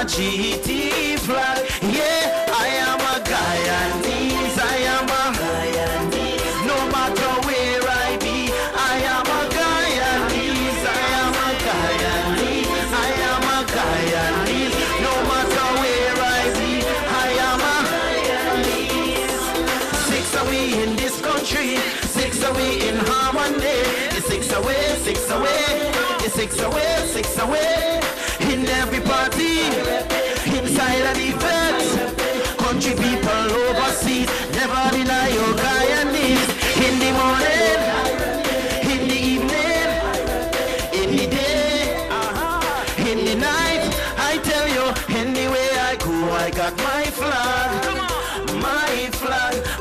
my GT flag. Yeah, I am a Guyanese, I am a Guyanese. No matter where I be, I am a Guyanese, I am a Guyanese, I am a Guyanese. No matter where I be, I am a Guyanese. Six away in this country, six away in harmony. Six away, six away, six away, six away. In every party, inside an event, country people overseas, never deny your Guyanese. In the morning, in the evening, in the day, in the night, I tell you, anywhere I go, I got my flag,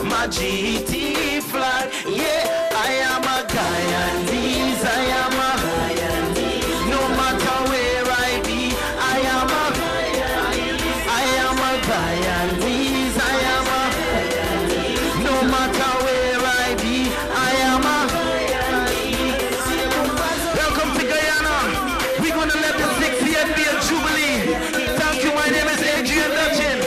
my GT flag. Yeah, I am a Guyanese, I am a Guyanese. No matter where I be, I am a Guyanese, I am a Guyanese, I am a Guyanese. No matter where I be, I am a Guyanese. Welcome to Guyana. We're gonna let the 60th be a Jubilee. Thank you, my name is Adrian Dutchin.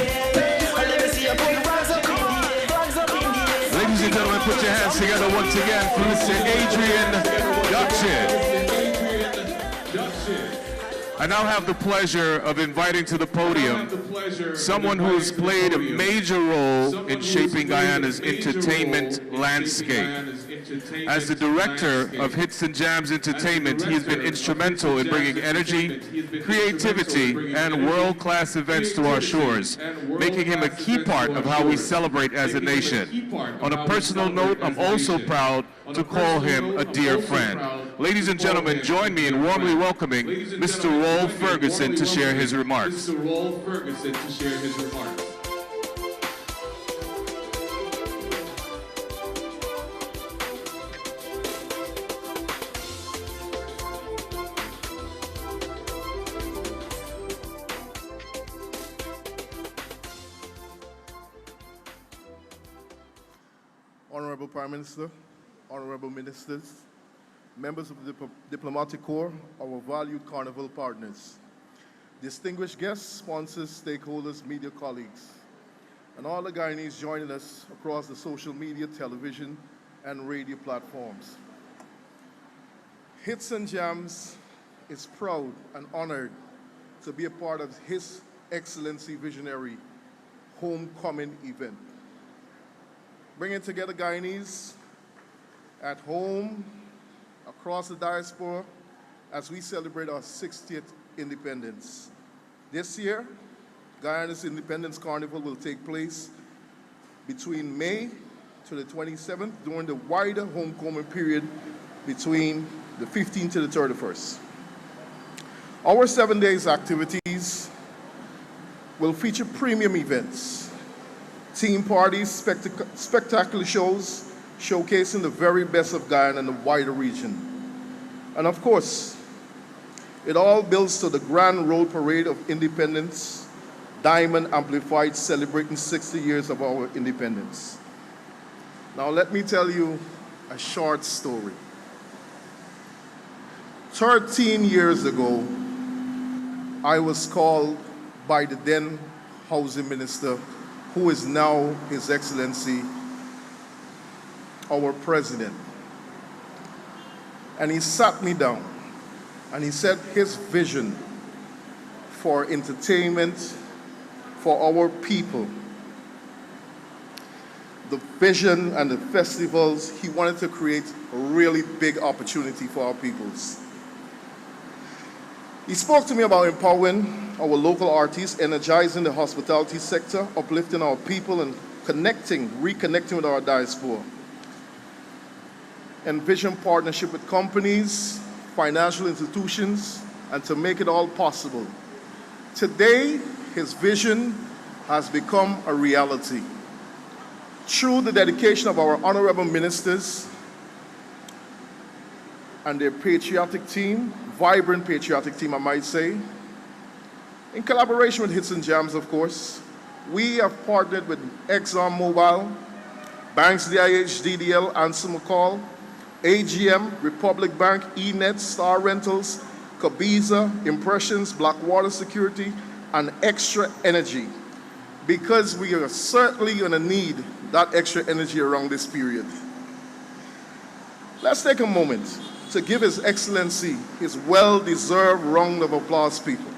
Ladies and gentlemen, put your hands together once again for Mr. Adrian Dutchin. I now have the pleasure of inviting to the podium someone who's played a major role in shaping Guyana's entertainment landscape. As the director of Hits and Jams Entertainment, he has been instrumental in bringing energy, creativity, and world-class events to our shores, making him a key part of how we celebrate as a nation. On a personal note, I'm also proud to call him a dear friend. Ladies and gentlemen, join me in warmly welcoming Mr. Rolf Ferguson to share his remarks. Honorable Prime Minister, honorable ministers, members of the Diplomatic Corps, our valued Carnival partners, distinguished guests, sponsors, stakeholders, media colleagues, and all the Guyanese joining us across the social media, television, and radio platforms. Hits and Jams is proud and honored to be a part of His Excellency Visionary Homecoming event, bringing together Guyanese at home, across the diaspora, as we celebrate our 60th independence. This year, Guyana's Independence Carnival will take place between May to the 27th during the wider homecoming period between the 15th to the 31st. Our 7 days activities will feature premium events, theme parties, spectacular shows, showcasing the very best of Guyana and the wider region. And of course, it all builds to the Grand Road Parade of Independence, Diamond Amplified, celebrating 60 years of our independence. Now let me tell you a short story. 13 years ago, I was called by the then Housing Minister, who is now His Excellency, our President. And he sat me down and he said his vision for entertainment for our people, the vision and the festivals, he wanted to create a really big opportunity for our peoples. He spoke to me about empowering our local artists, energizing the hospitality sector, uplifting our people, and reconnecting with our diaspora. Envision partnership with companies, financial institutions, and to make it all possible. Today, his vision has become a reality. Through the dedication of our honorable ministers and their patriotic team, vibrant patriotic team, I might say, in collaboration with Hits and Jams, of course, we have partnered with ExxonMobil, Banks DIH, DDL, Anson McCall, AGM, Republic Bank, eNet, Star Rentals, Cabiza, Impressions, Blackwater Security, and extra energy, because we are certainly going to need that extra energy around this period. Let's take a moment to give His Excellency his well-deserved round of applause, people.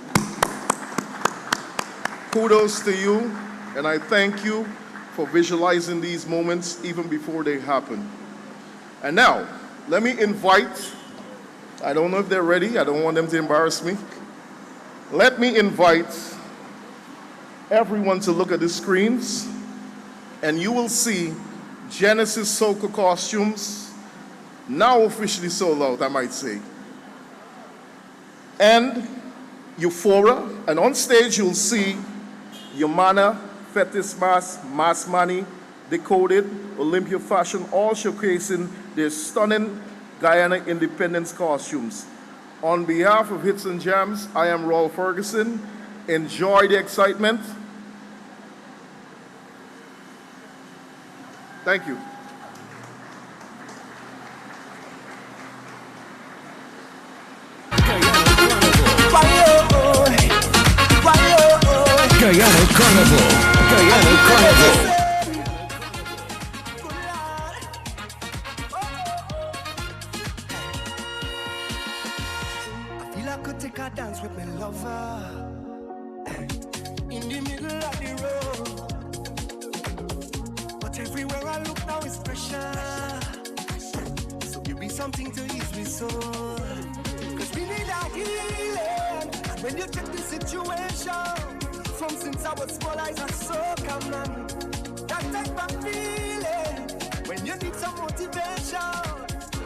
Kudos to you, and I thank you for visualizing these moments even before they happen. And now, let me invite, I don't know if they're ready, I don't want them to embarrass me. Let me invite everyone to look at the screens, and you will see Genesis Soca costumes, now officially sold out, I might say, and Euphoria, and on stage you'll see Yamana, Fetis Mass, Mass Money, Decoded, Olympia Fashion, all showcasing their stunning Guyana independence costumes. On behalf of Hits and Jams, I am Rolf Ferguson. Enjoy the excitement. Thank you. Guyana Carnival. Guyana Carnival. I feel I could take a dance with my lover in the middle of the road. But everywhere I look now is pressure. So give me something to ease me soul. Cause we need a healing. And when you check the situation, from since I was small, I was so common. That type of feeling, when you need some motivation,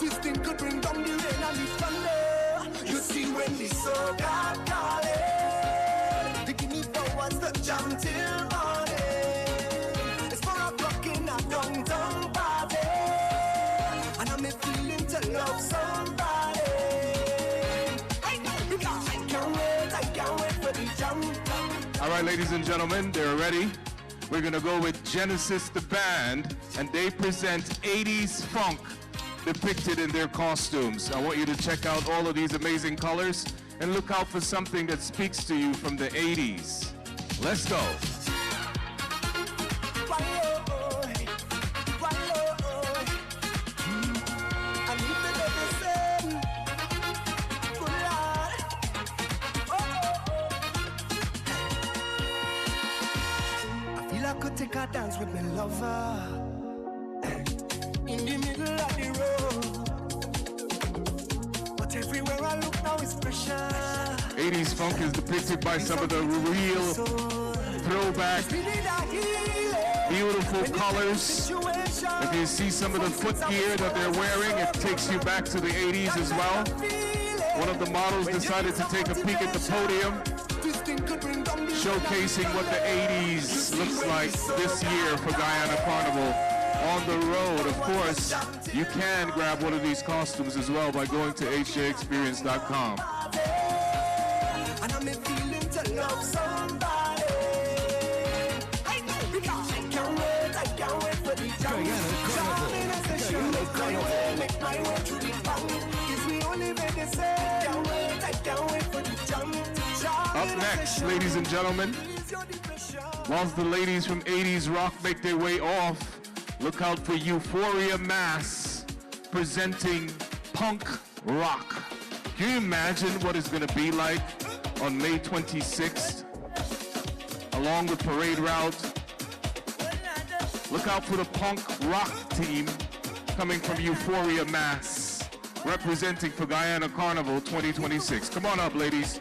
this thing could bring down the rain and the thunder. You see when the soul got calling, they give me forwards to jump till morning. It's 4 o'clock in a downtown party, and I'm feeling to love somebody. I can't wait for the jump. All right, ladies and gentlemen, they're ready. We're gonna go with Genesis the band, and they present 80s funk depicted in their costumes. I want you to check out all of these amazing colors and look out for something that speaks to you from the 80s. Let's go. I could take a dance with my lover in the middle of the road. But everywhere I look now is pressure. 80s funk is depicted by some of the real throwback, beautiful colors. If you see some of the footgear that they're wearing, it takes you back to the 80s as well. One of the models decided to take a peek at the podium, showcasing what the 80s looks like this year for Guyana Carnival. On the road, of course, you can grab one of these costumes as well by going to hjexperience.com. Up next, ladies and gentlemen, whilst the ladies from 80s Rock make their way off, look out for Euphoria Mass presenting punk rock. Can you imagine what it's going to be like on May 26th along the parade route? Look out for the punk rock team coming from Euphoria Mass, representing for Guyana Carnival 2026. Come on up, ladies.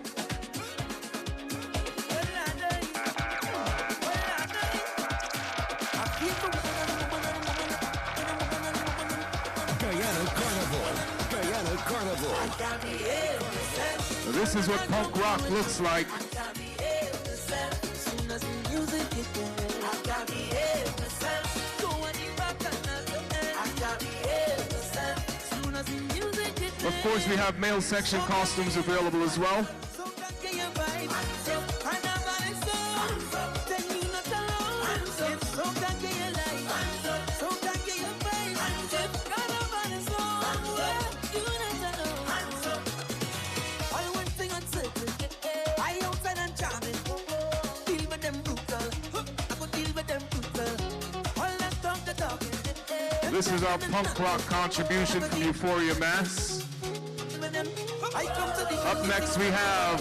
This is what punk rock looks like. Of course, we have male section costumes available as well. This is our punk rock contribution from Euphoria Mass. Up next we have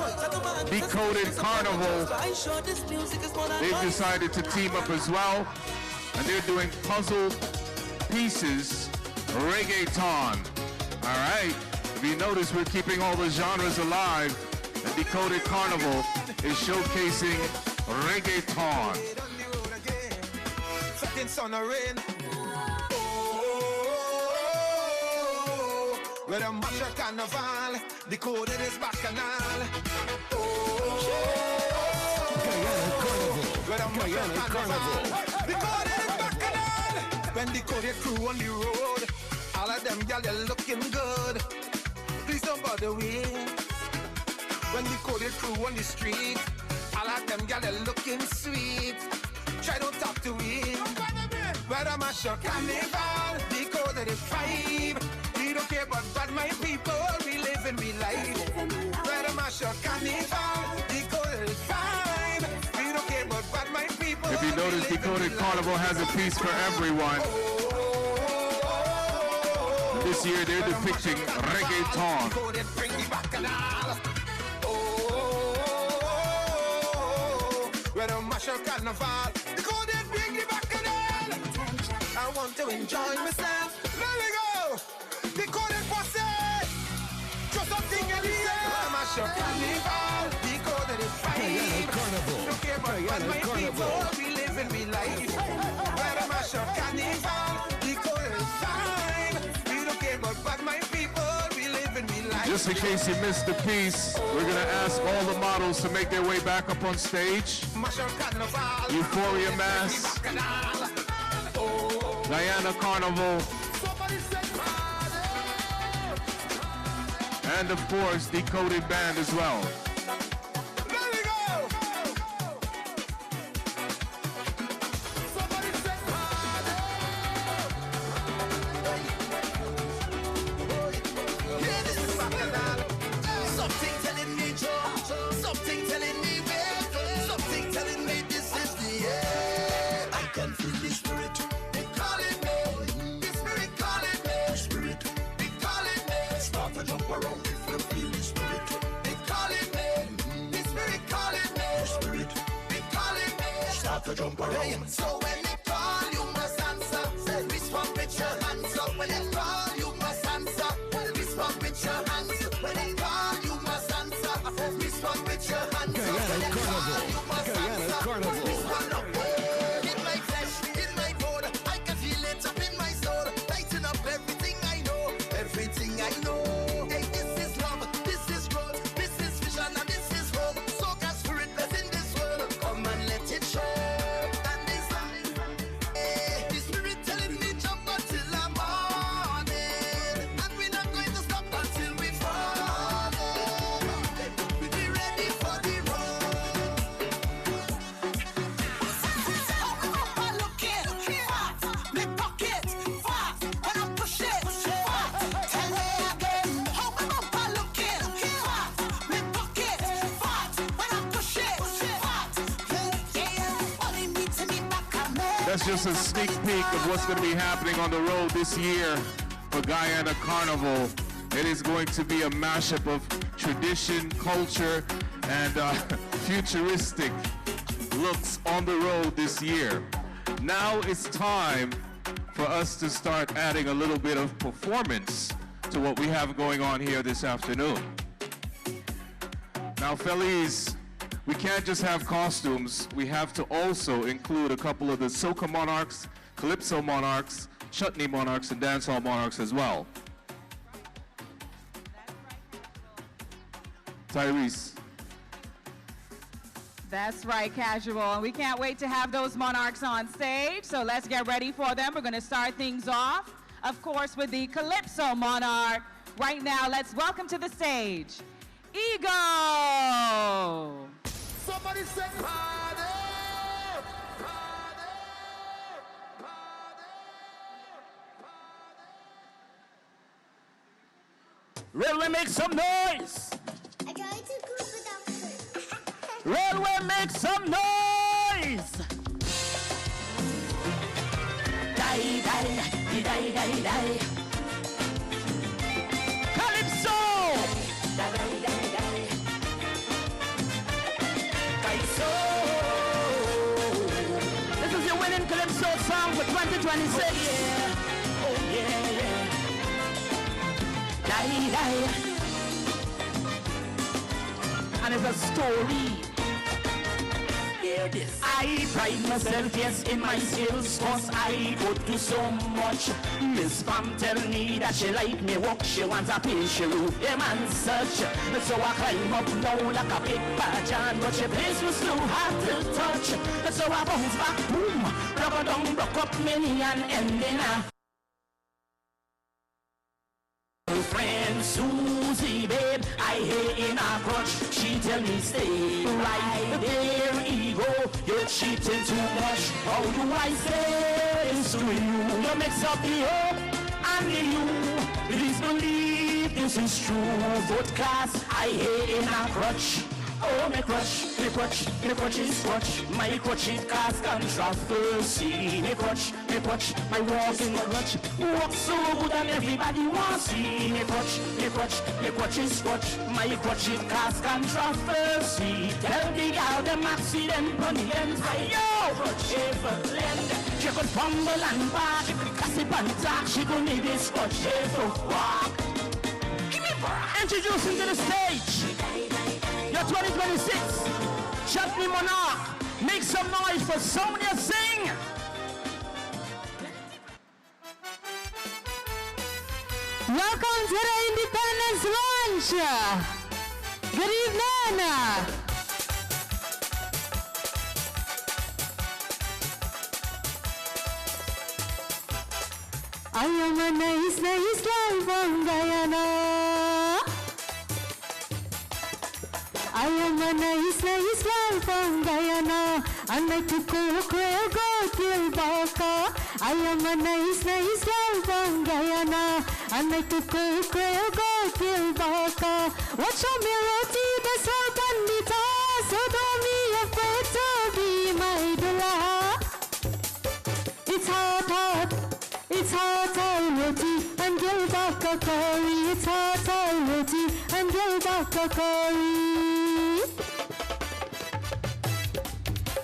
Decoded Carnival. They've decided to team up as well, and they're doing puzzle pieces reggaeton. All right, if you notice, we're keeping all the genres alive, and Decoded Carnival is showcasing reggaeton. Where a mash a carnival, decoded is bacchanal. Guyana Carnival. Decoded is bacchanal. When decoded crew on the road, all of them y'all they're looking good. Please don't bother me. When decoded crew on the street, all of them y'all they're looking sweet. Try don't talk to me. Where a mash a carnival, decoded is vibe. We don't care about bad my people, we live in real life. Where the mash up carnival, decoded fine. We don't care about bad my people. If you notice, Decoded Carnival has a piece for everyone. This year they're depicting reggaeton. Decoded bring the bacchanal. Where the mash up carnival, decoded bring the bacchanal. I want to enjoy myself. Let me go. Decoded posse, just something in the air. Mash up carnival, decoded is fine. Don't care about my people, we live in real life. Where mash up carnival, decoded is fine. We don't care about my people, we live in real life. Just in case you missed the piece, we're gonna ask all the models to make their way back up on stage. Mash up carnival, Euphoria Mass, Guyana Carnival, and of course, Decoded Band as well. There we go! Yeah, this is bacchanal. Something telling me Joe, something telling me wait, something telling me this is the end. I can feel the spirit, they calling me, the spirit calling me, the spirit, they calling me, start to jump around. To jump around. So when they call, you must answer. Say, respond with your hands up. When they call, you must answer. Respond with your hands up. When they call, you must answer. Respond with your hands up. When they call, you must answer. Respond up. In my flesh, in my bone, I can feel it up in my soul. Lighting up everything I know. Everything I know. Hey, this is love, this is growth, this is vision, and this is hope. So God's spirit bless in this world. Come and let it show. That's just a sneak peek of what's going to be happening on the road this year for Guyana Carnival. It is going to be a mashup of tradition, culture, and futuristic looks on the road this year. Now it's time for us to start adding a little bit of performance to what we have going on here this afternoon. Now, fellas, we can't just have costumes. We have to also include a couple of the soca monarchs, calypso monarchs, chutney monarchs, and dancehall monarchs as well. Tyrese. That's right, Casual. And we can't wait to have those monarchs on stage. So let's get ready for them. We're going to start things off, of course, with the calypso monarch. Right now, let's welcome to the stage, Ego. Somebody say party! Railway, make some noise! I got to go without Railway, make some noise! Die, die, die, die, Die, die. Calypso! Die, die, die, die. Calypso. This is your winning Calypso song for 2026. Oh yeah, yeah. Die, die. And it's a story. Hear this. I pride myself, yes, in my skills, cause I go through so much. Miss Pam tell me that she like me walk, she wants a pinch roof, them and such. So I climb up now like a big pageant, but she place was too hard to touch. So I bounce back, boom, rubber down, broke up many and ending a friend Susie, babe, I hate in a crutch. She tell me stay right there, ego. You're cheating too much. How do I say this to you? You mix up the hope and the you. Please believe this is true. Vote class, I hate in a crutch. Oh, my crutch, my crutch, my crutch is crutch. My crutch is cast controversy. My crutch, my walking crutch. Walk so good and everybody wants to see. My crutch is crutch. My crutch is cast controversy. Tell the girl them accident, bunny and fire. Yo, crutch ever blend. She could fumble and back. Gossip and talk, she could need this crutch ever walk. Give me back. Introducing to the stage. Your 2026 Chutney Monarch. Make some noise for Sonia Singh. Welcome to the Independence Lunch. Good evening. I am a nice girl from Guyana. I am a nice girl from Guyana. I like to go till Baka. I am a nice girl from Guyana. I like to go till Baka. Watch out me roti, the soul bandita. So don't be afraid to be my dula. It's hot. It's hot roti and Gilbaka curry. It's hot roti and Gilbaka curry.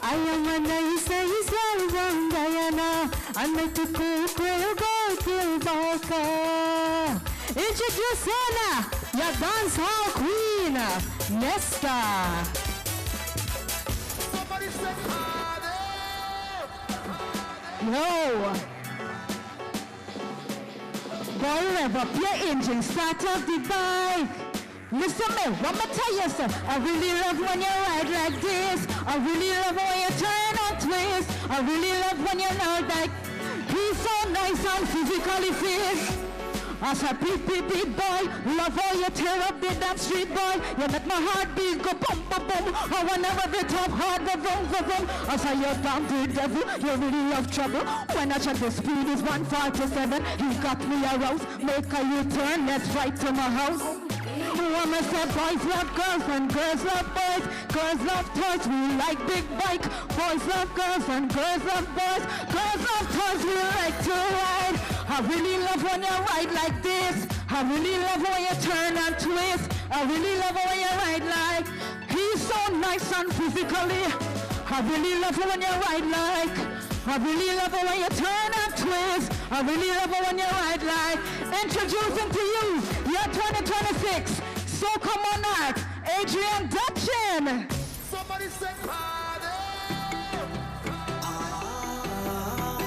I am a nice girl from Guyana. I like to go till Baka. Introduce Anna, your dance hall queen, Nesta. Somebody say party! No. Boy, rev up your engine, start up the bike. Listen me, what me tell you, sir? I really love when you ride like this. I really love when you turn and twist. I really love when you know that he's so nice and physically fit. As a beat boy, love how you tear up the damn street boy. You make my heart beat go boom boom boom. I wanna have the top hard the vroom. As I you're down to the devil, you really love trouble. When I check the speed is 147, he got me aroused. Make a U-turn, let's right to my house. Women say boys love girls and girls love boys. Girls love toys, we like big bike. Boys love girls and girls love boys. Girls love toys, we like to ride. I really love when you ride like this. I really love when you turn and twist. I really love when you ride like. He's so nice and physically. I really love when you ride like. I really love when you turn and twist. I really love when you ride like. Introducing to you, year 2026. So come on out, Adrian Dutchin. Somebody say party!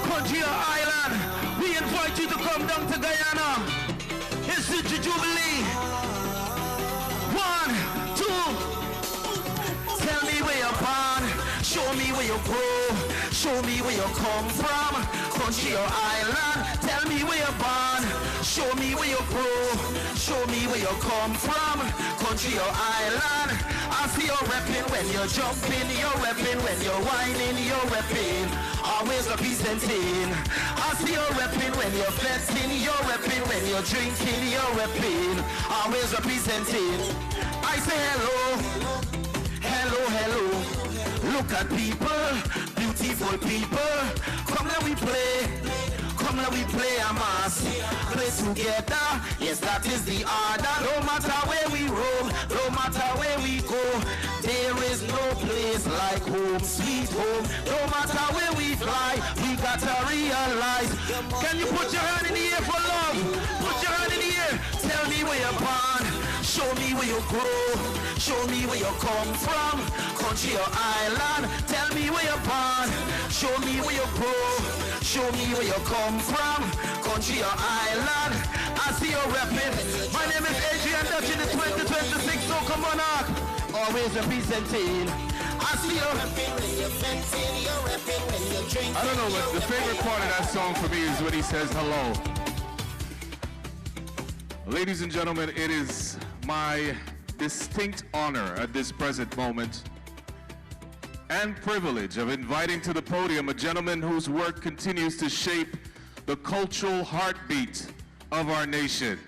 Courtyard Island, we invite you to come down to Guyana. It's the Jubilee. 1, 2. Tell me where you're born, show me where you grow, show me where you come from. Courtyard Island, tell me where you're born, show me where you grow, show me where you come from. Courtyard Island, I see you repping when you're jumping, you're repping when you're whining, you're repping, always representing. I see you repping when you're flexing, you're repping when you're drinking, you're repping, always representing. I say hello, hello, hello. Look at people, beautiful people. Come let we play. Come let we play a mass. Play together, yes, that is the order. No matter where we roam, no matter where we go, there is no place like home, sweet home. No matter where we fly, we gotta realize. Can you put your hand in the air for love? Put your hand in the air. Tell me where you're born. Show me where you grow. Show me where you come from. Country or island. Tell me where you're born. Show me where you grow. Show me where you come from. Country or island. I see you repping. My name is Adrian Dutch in the 2026 Soca Monarch. Always representing. I see you repping when you're fencing. You're repping when you're drinking. I don't know, but the favorite part of that song for me is when he says hello. Ladies and gentlemen, it is my distinct honor at this present moment and privilege of inviting to the podium a gentleman whose work continues to shape the cultural heartbeat of our nation.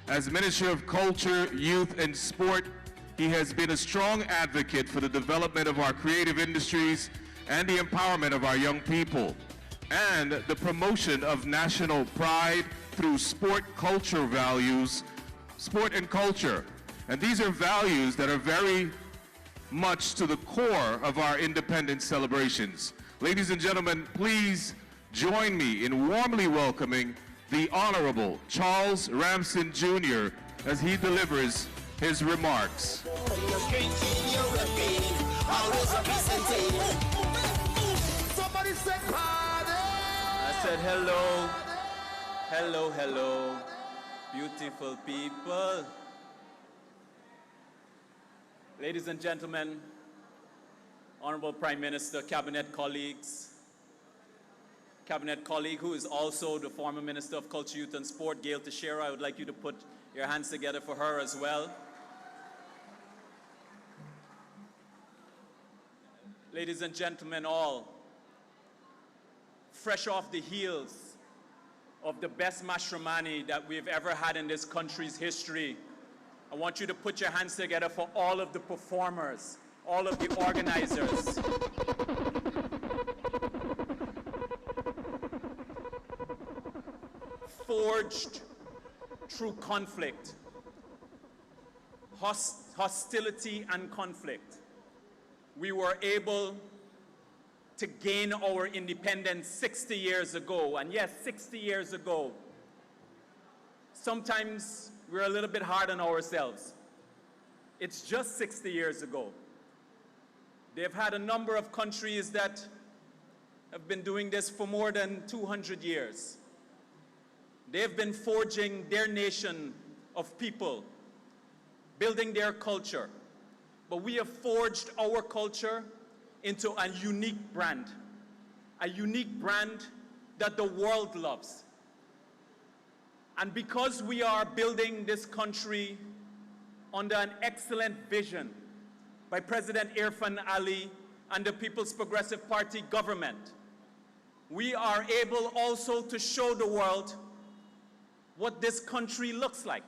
As Minister of Culture, Youth, and Sport, he has been a strong advocate for the development of our creative industries and the empowerment of our young people, and the promotion of national pride through sport and culture. And these are values that are very much to the core of our independence celebrations. Ladies and gentlemen, please join me in warmly welcoming the Honorable Charles Ramsden Jr. as he delivers his remarks. Somebody said party. I said hello, hello, hello, beautiful people. Ladies and gentlemen, Honorable Prime Minister, Cabinet colleagues, Cabinet colleague who is also the former Minister of Culture, Youth and Sport, Gail Teixeira, I would like you to put your hands together for her as well. Ladies and gentlemen all, fresh off the heels of the best matrimony that we've ever had in this country's history, I want you to put your hands together for all of the performers, all of the organizers. Forged through conflict, hostility and conflict, we were able to gain our independence 60 years ago. And yes, 60 years ago. Sometimes we're a little bit hard on ourselves. It's just 60 years ago. They've had a number of countries that have been doing this for more than 200 years. They've been forging their nation of people, building their culture. But we have forged our culture into a unique brand that the world loves. And because we are building this country under an excellent vision by President Irfan Ali and the People's Progressive Party government, we are able also to show the world what this country looks like.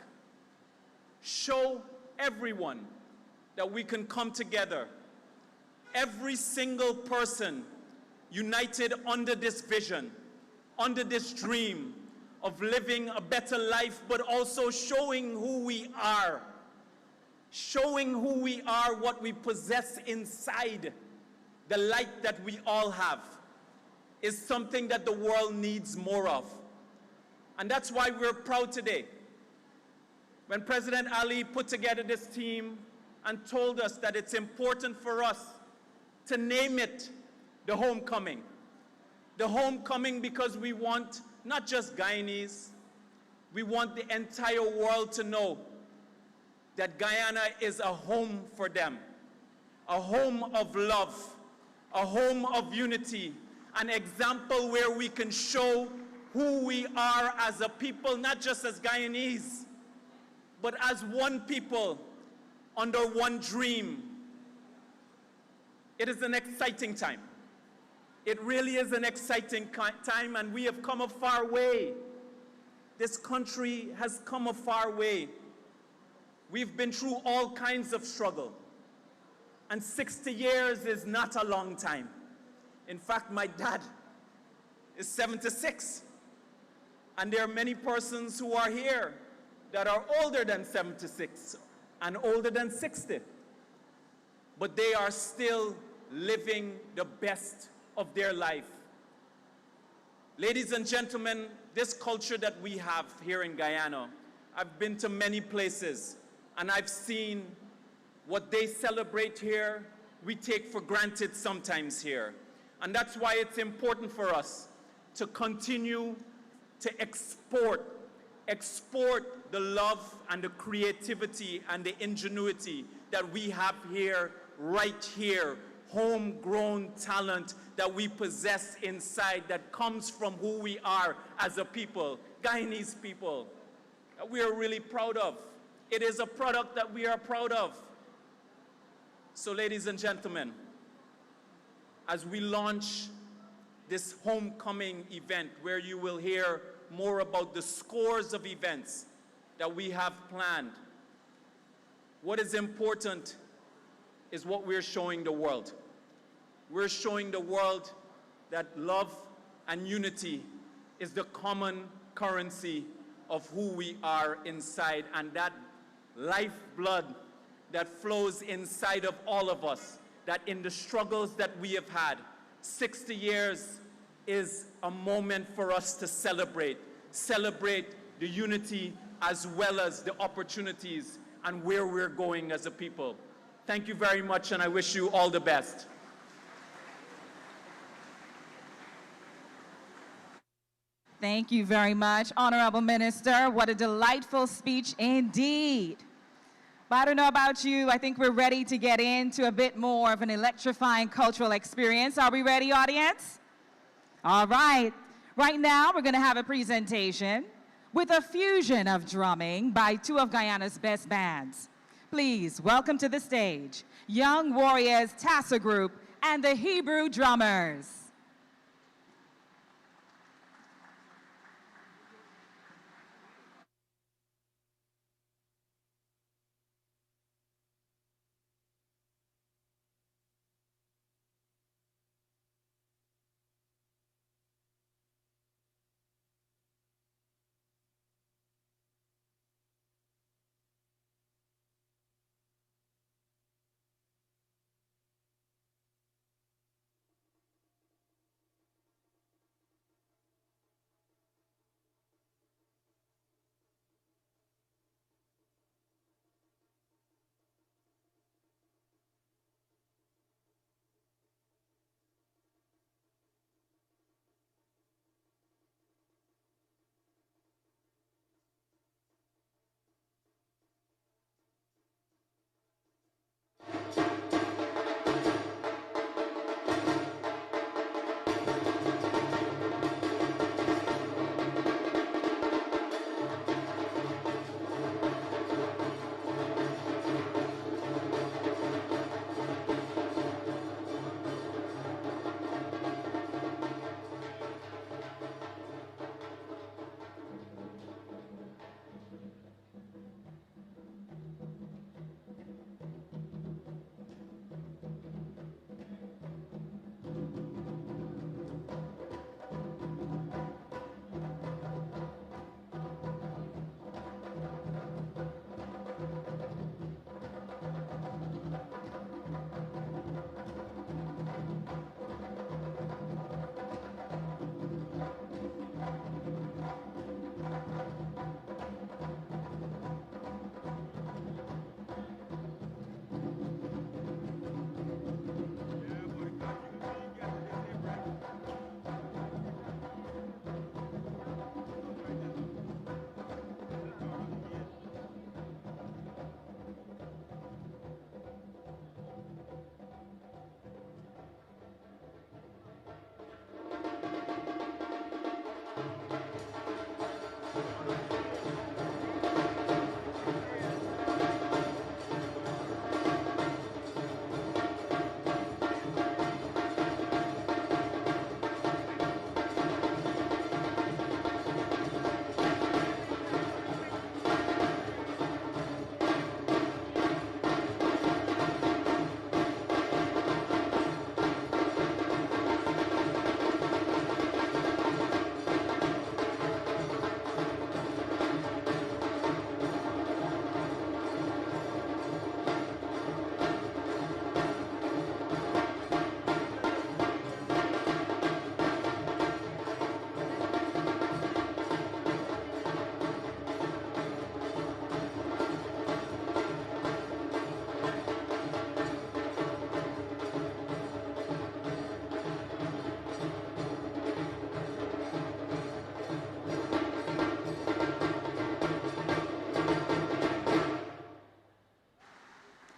Show everyone that we can come together, every single person united under this vision, under this dream of living a better life, but also showing who we are, what we possess inside, the light that we all have, is something that the world needs more of. And that's why we're proud today. When President Ali put together this team and told us that it's important for us to name it the Homecoming. The Homecoming because we want not just Guyanese, we want the entire world to know that Guyana is a home for them, a home of love, a home of unity, an example where we can show who we are as a people, not just as Guyanese, but as one people under one dream. It is an exciting time. It really is an exciting time, and we have come a far way. This country has come a far way. We've been through all kinds of struggle, and 60 years is not a long time. In fact, my dad is 76. And there are many persons who are here that are older than 76 and older than 60. But they are still living the best of their life. Ladies and gentlemen, this culture that we have here in Guyana, I've been to many places and I've seen what they celebrate here, we take for granted sometimes here. And that's why it's important for us to continue to export the love and the creativity and the ingenuity that we have here, right here, homegrown talent that we possess inside that comes from who we are as a people, Guyanese people, that we are really proud of. It is a product that we are proud of. So ladies and gentlemen, as we launch this homecoming event where you will hear more about the scores of events that we have planned, what is important is what we're showing the world. We're showing the world that love and unity is the common currency of who we are inside, and that lifeblood that flows inside of all of us, that in the struggles that we have had, 60 years is a moment for us to celebrate the unity as well as the opportunities and where we're going as a people. Thank you very much, and I wish you all the best. Thank you very much, Honorable Minister. What a delightful speech indeed. But I don't know about you, I think we're ready to get into a bit more of an electrifying cultural experience. Are we ready, audience? All right. Right now, we're going to have a presentation with a fusion of drumming by two of Guyana's best bands. Please welcome to the stage Young Warriors Tassa Group and the Hebrew Drummers.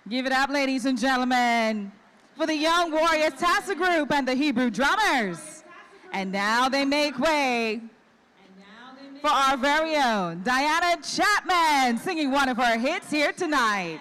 Give it up, ladies and gentlemen, for the Young Warriors Tassa Group and the Hebrew Drummers. And now they make way for our very own Diana Chapman, singing one of her hits here tonight.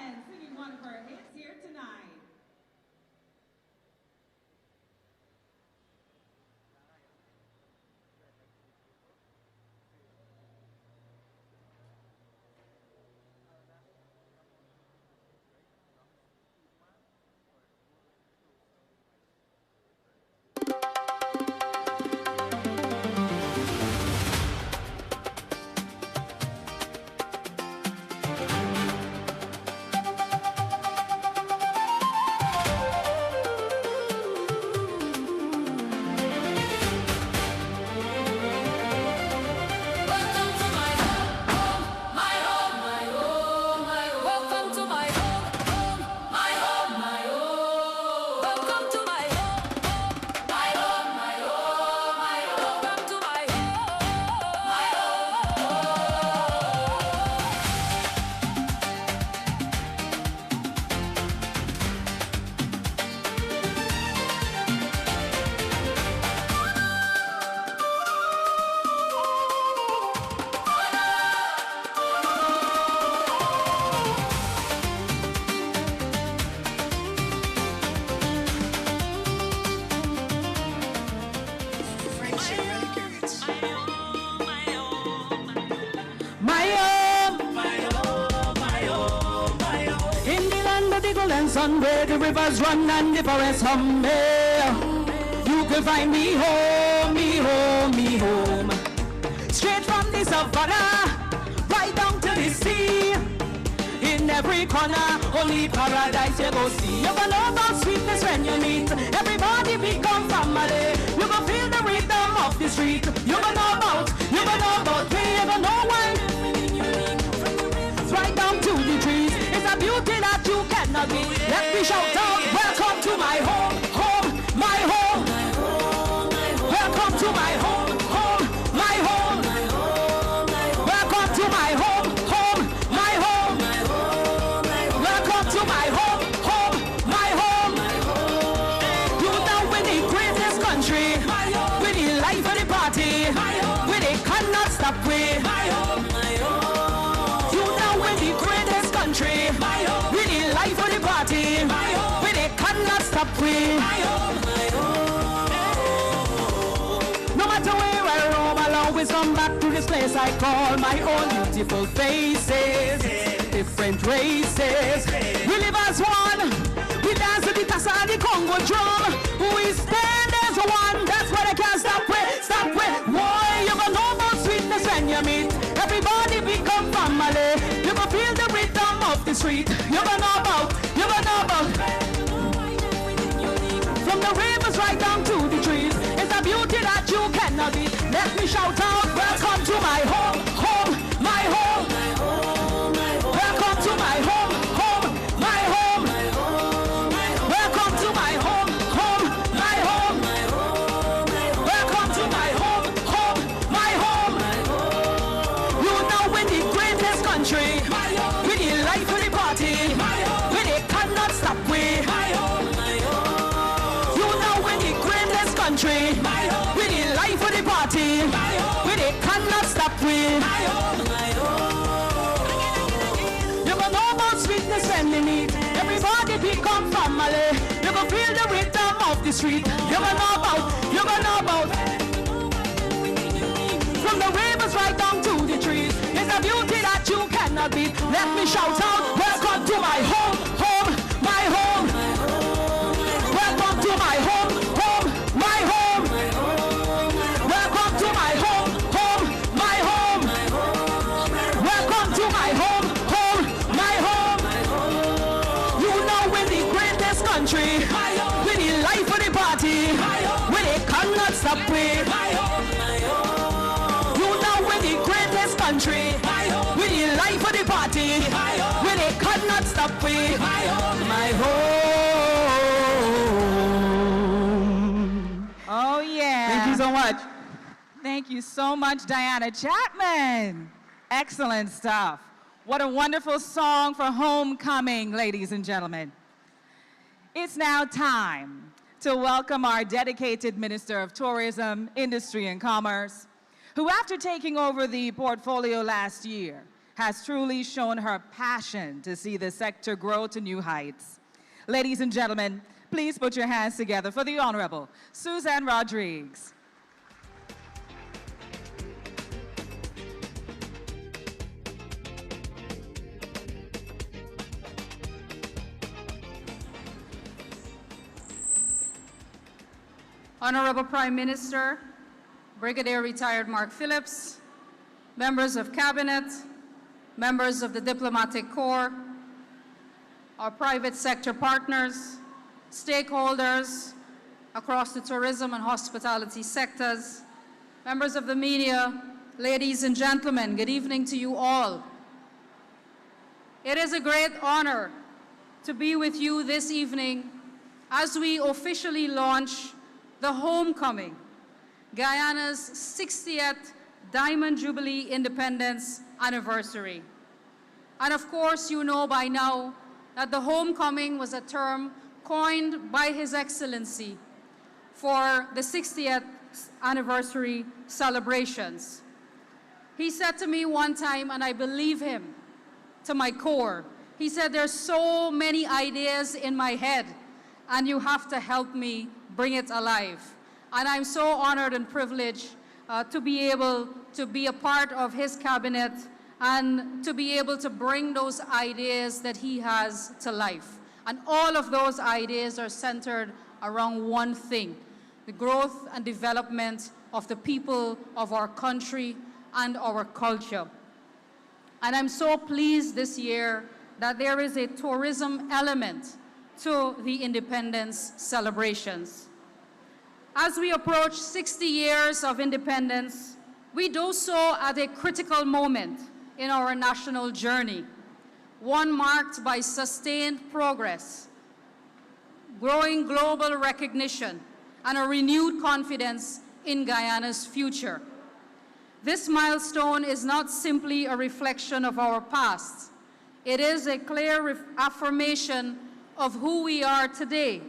Sun where the rivers run and the forests hum. You can find me home, me home, me home. Straight from the savannah, right down to the sea. In every corner, only paradise you go see. You gonna know about sweetness when you meet. Everybody become family. You gonna feel the rhythm of the street. You gonna know about me. You gonna know why. Right down to the trees. It's a beauty that you cannot be. Let me shout out, welcome to my home, home, my home. Welcome to my home, home, my home. Welcome to my home, home, my home. Welcome to my home, home, my home. You know we're the greatest country. We're the life of the party. We they cannot stop with. You know we're the greatest country. We the life of the party. We they cannot stop with. No matter where I roam, I'll always come back to this place I call my own. Beautiful faces, different races. We live as one. We dance to the Tassa and the Congo drum. We stand as one. That's what I can't stop with. Stop with. Why you gonna know about sweetness when you meet? Everybody become family. You gonna feel the rhythm of the street. You gonna know about. You gonna know about. From the rivers right down to the trees. It's a beauty that you cannot beat. Let me shout out, welcome to my home, home, my home. Welcome to my home, home, my home. Welcome to my home, home, my home. Welcome to my home, home, my home. You know we're the greatest country. We're the life of the party. We they cannot stop with. Country, with the life of the party, with they cannot stop with. You gonna know about sweetness when they meet. Everybody become family. You gonna feel the rhythm of the street. You gonna know about. From the rivers right down to the trees. It's a beauty that you cannot beat. Let me shout out, welcome to my home, home, my home. Welcome to my home, home, my home. Welcome to my home, home, my home. Welcome to my home, home, my home. You know we're the greatest country. We're the life of the party. We they cannot stop with. You know we're the greatest country. We're the life of the party. We they cannot stop with. My home. Oh, yeah. Thank you so much. Thank you so much, Diana Chapman. Excellent stuff. What a wonderful song for homecoming, ladies and gentlemen. It's now time to welcome our dedicated Minister of Tourism, Industry and Commerce, who after taking over the portfolio last year, has truly shown her passion to see the sector grow to new heights. Ladies and gentlemen, please put your hands together for the Honorable Suzanne Rodriguez. Honorable Prime Minister, Brigadier Retired Mark Phillips, members of Cabinet, members of the Diplomatic Corps, our private sector partners, stakeholders across the tourism and hospitality sectors, members of the media, ladies and gentlemen, good evening to you all. It is a great honor to be with you this evening as we officially launch the Homecoming, Guyana's 60th Diamond Jubilee Independence Anniversary. And of course, you know by now that the Homecoming was a term coined by His Excellency for the 60th anniversary celebrations. He said to me one time, and I believe him to my core, he said, there's so many ideas in my head, and you have to help me bring it alive. And I'm so honored and privileged to be able to be a part of his cabinet and to be able to bring those ideas that he has to life. And all of those ideas are centered around one thing: the growth and development of the people of our country and our culture. And I'm so pleased this year that there is a tourism element to the independence celebrations. As we approach 60 years of independence, we do so at a critical moment in our national journey, one marked by sustained progress, growing global recognition, and a renewed confidence in Guyana's future. This milestone is not simply a reflection of our past. It is a clear affirmation of who we are today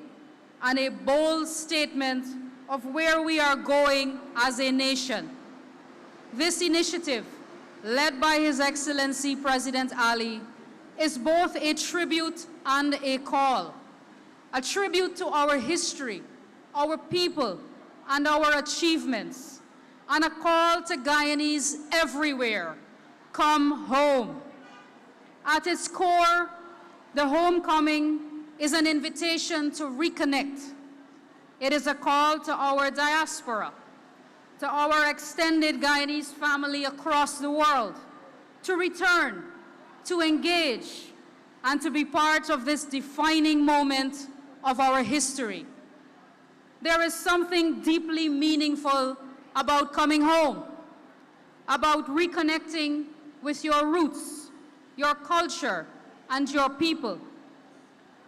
and a bold statement of where we are going as a nation. This initiative, led by His Excellency President Ali, is both a tribute and a call. A tribute to our history, our people, and our achievements, and a call to Guyanese everywhere: come home. At its core, the Homecoming is an invitation to reconnect. It is a call to our diaspora, to our extended Guyanese family across the world, to return, to engage, and to be part of this defining moment of our history. There is something deeply meaningful about coming home, about reconnecting with your roots, your culture, and your people.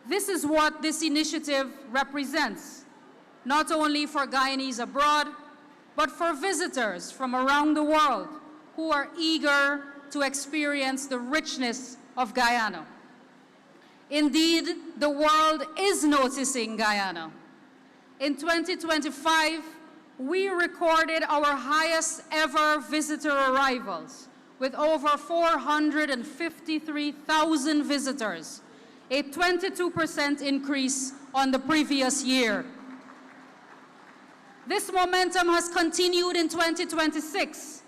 This is what this initiative represents, not only for Guyanese abroad, but for visitors from around the world who are eager to experience the richness of Guyana. Indeed, the world is noticing Guyana. In 2025, we recorded our highest ever visitor arrivals with over 453,000 visitors, a 22% increase on the previous year. This momentum has continued in 2026,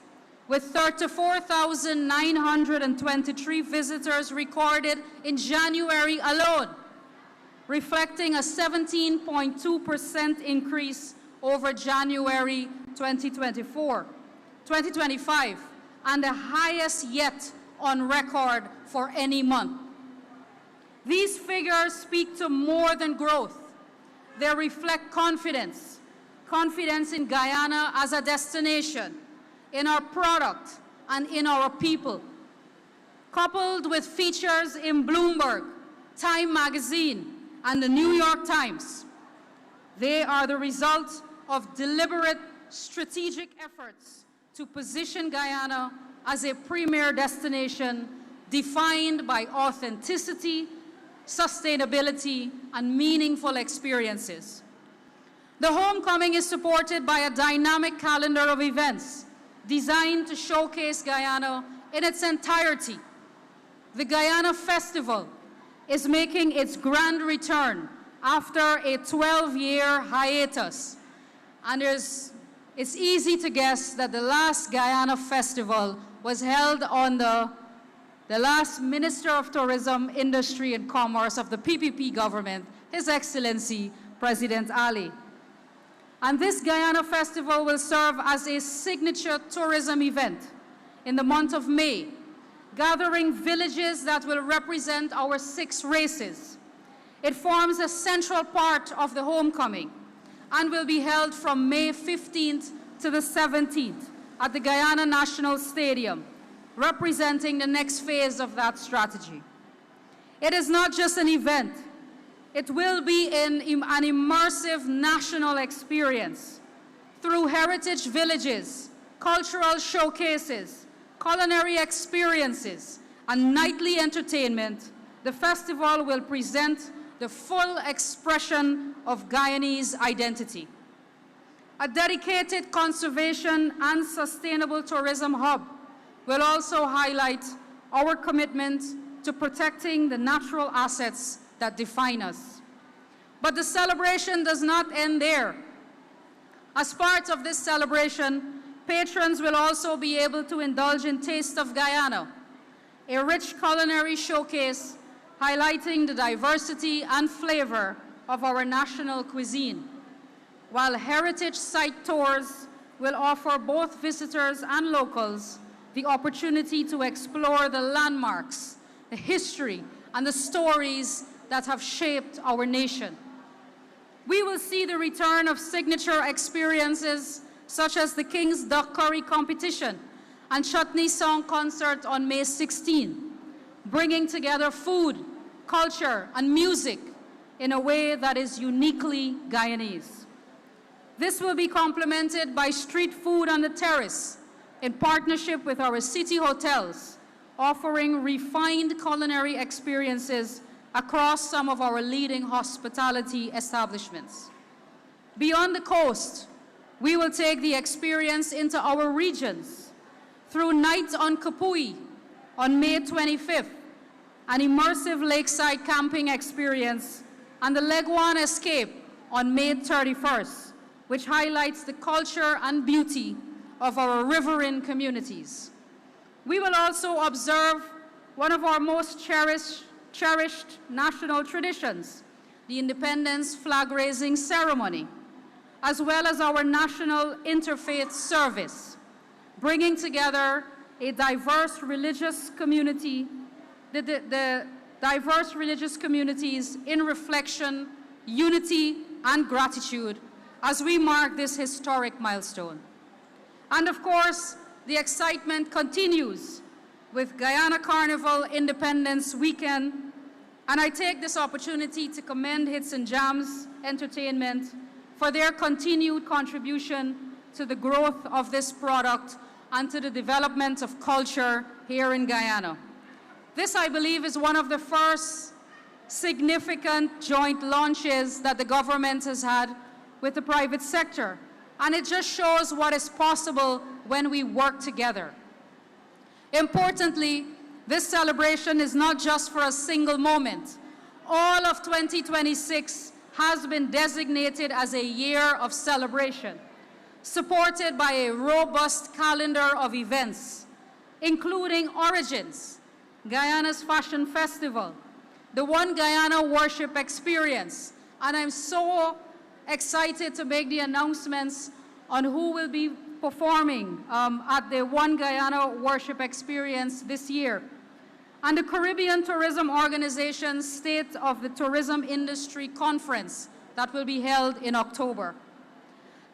with 34,923 visitors recorded in January alone, reflecting a 17.2% increase over January 2025, and the highest yet on record for any month. These figures speak to more than growth. They reflect confidence in Guyana as a destination, in our product, and in our people. Coupled with features in Bloomberg, Time Magazine, and the New York Times, they are the result of deliberate strategic efforts to position Guyana as a premier destination defined by authenticity, sustainability, and meaningful experiences. The homecoming is supported by a dynamic calendar of events designed to showcase Guyana in its entirety. The Guyana Festival is making its grand return after a 12-year hiatus. And it's easy to guess that the last Guyana Festival was held on the last Minister of Tourism, Industry and Commerce of the PPP government, His Excellency President Ali. And this Guyana Festival will serve as a signature tourism event in the month of May, gathering villages that will represent our 6 races. It forms a central part of the homecoming and will be held from May 15th to the 17th at the Guyana National Stadium, representing the next phase of that strategy. It is not just an event. It will be an immersive national experience through heritage villages, cultural showcases, culinary experiences, and nightly entertainment. The festival will present the full expression of Guyanese identity. A dedicated conservation and sustainable tourism hub will also highlight our commitment to protecting the natural assets that define us. But the celebration does not end there. As part of this celebration, patrons will also be able to indulge in Taste of Guyana, a rich culinary showcase highlighting the diversity and flavor of our national cuisine, while heritage site tours will offer both visitors and locals the opportunity to explore the landmarks, the history, and the stories that have shaped our nation. We will see the return of signature experiences such as the King's Duck Curry competition and Chutney Song concert on May 16, bringing together food, culture, and music in a way that is uniquely Guyanese. This will be complemented by street food on the terrace in partnership with our city hotels, offering refined culinary experiences across some of our leading hospitality establishments. Beyond the coast, we will take the experience into our regions through Night on Kapui on May 25th, an immersive lakeside camping experience, and the Leguan Escape on May 31st, which highlights the culture and beauty of our riverine communities. We will also observe one of our most cherished national traditions, the Independence Flag-raising ceremony, as well as our national interfaith service, bringing together a diverse religious community, the diverse religious communities in reflection, unity, and gratitude as we mark this historic milestone. And of course, the excitement continues with Guyana Carnival Independence Weekend, and I take this opportunity to commend Hits and Jams Entertainment for their continued contribution to the growth of this product and to the development of culture here in Guyana. This, I believe, is one of the first significant joint launches that the government has had with the private sector, and it just shows what is possible when we work together. Importantly, this celebration is not just for a single moment. All of 2026 has been designated as a year of celebration, supported by a robust calendar of events, including Origins, Guyana's Fashion Festival, the One Guyana Worship Experience, and I'm so excited to make the announcements on who will be performing at the One Guyana Worship Experience this year. And the Caribbean Tourism Organization's State of the Tourism Industry Conference that will be held in October.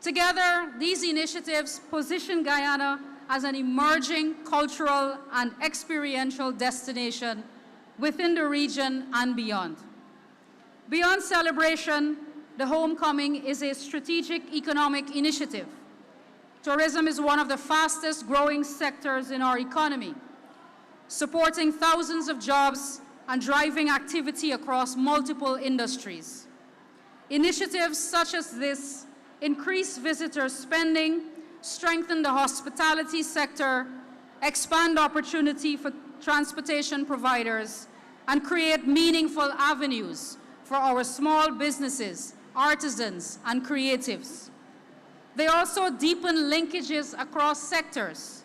Together, these initiatives position Guyana as an emerging cultural and experiential destination within the region and beyond. Beyond celebration, the homecoming is a strategic economic initiative. Tourism is one of the fastest growing sectors in our economy. supporting thousands of jobs and driving activity across multiple industries. Initiatives such as this increase visitor spending, strengthen the hospitality sector, expand opportunity for transportation providers, and create meaningful avenues for our small businesses, artisans, and creatives. They also deepen linkages across sectors,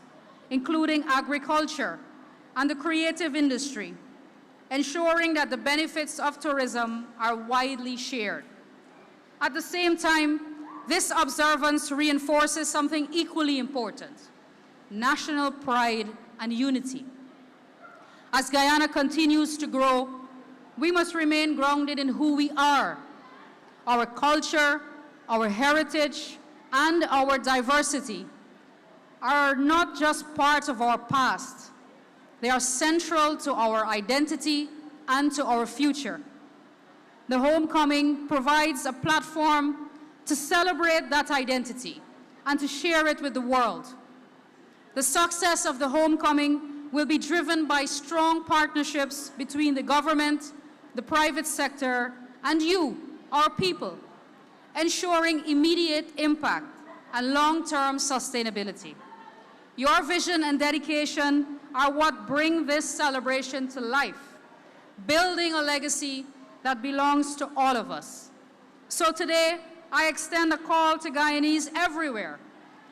including agriculture and the creative industry, ensuring that the benefits of tourism are widely shared. At the same time, this observance reinforces something equally important: national pride and unity. As Guyana continues to grow, we must remain grounded in who we are. Our culture, our heritage, and our diversity are not just part of our past. They are central to our identity and to our future. The homecoming provides a platform to celebrate that identity and to share it with the world. The success of the homecoming will be driven by strong partnerships between the government, the private sector, and you, our people, ensuring immediate impact and long-term sustainability. Your vision and dedication are what bring this celebration to life, building a legacy that belongs to all of us. So today, I extend a call to Guyanese everywhere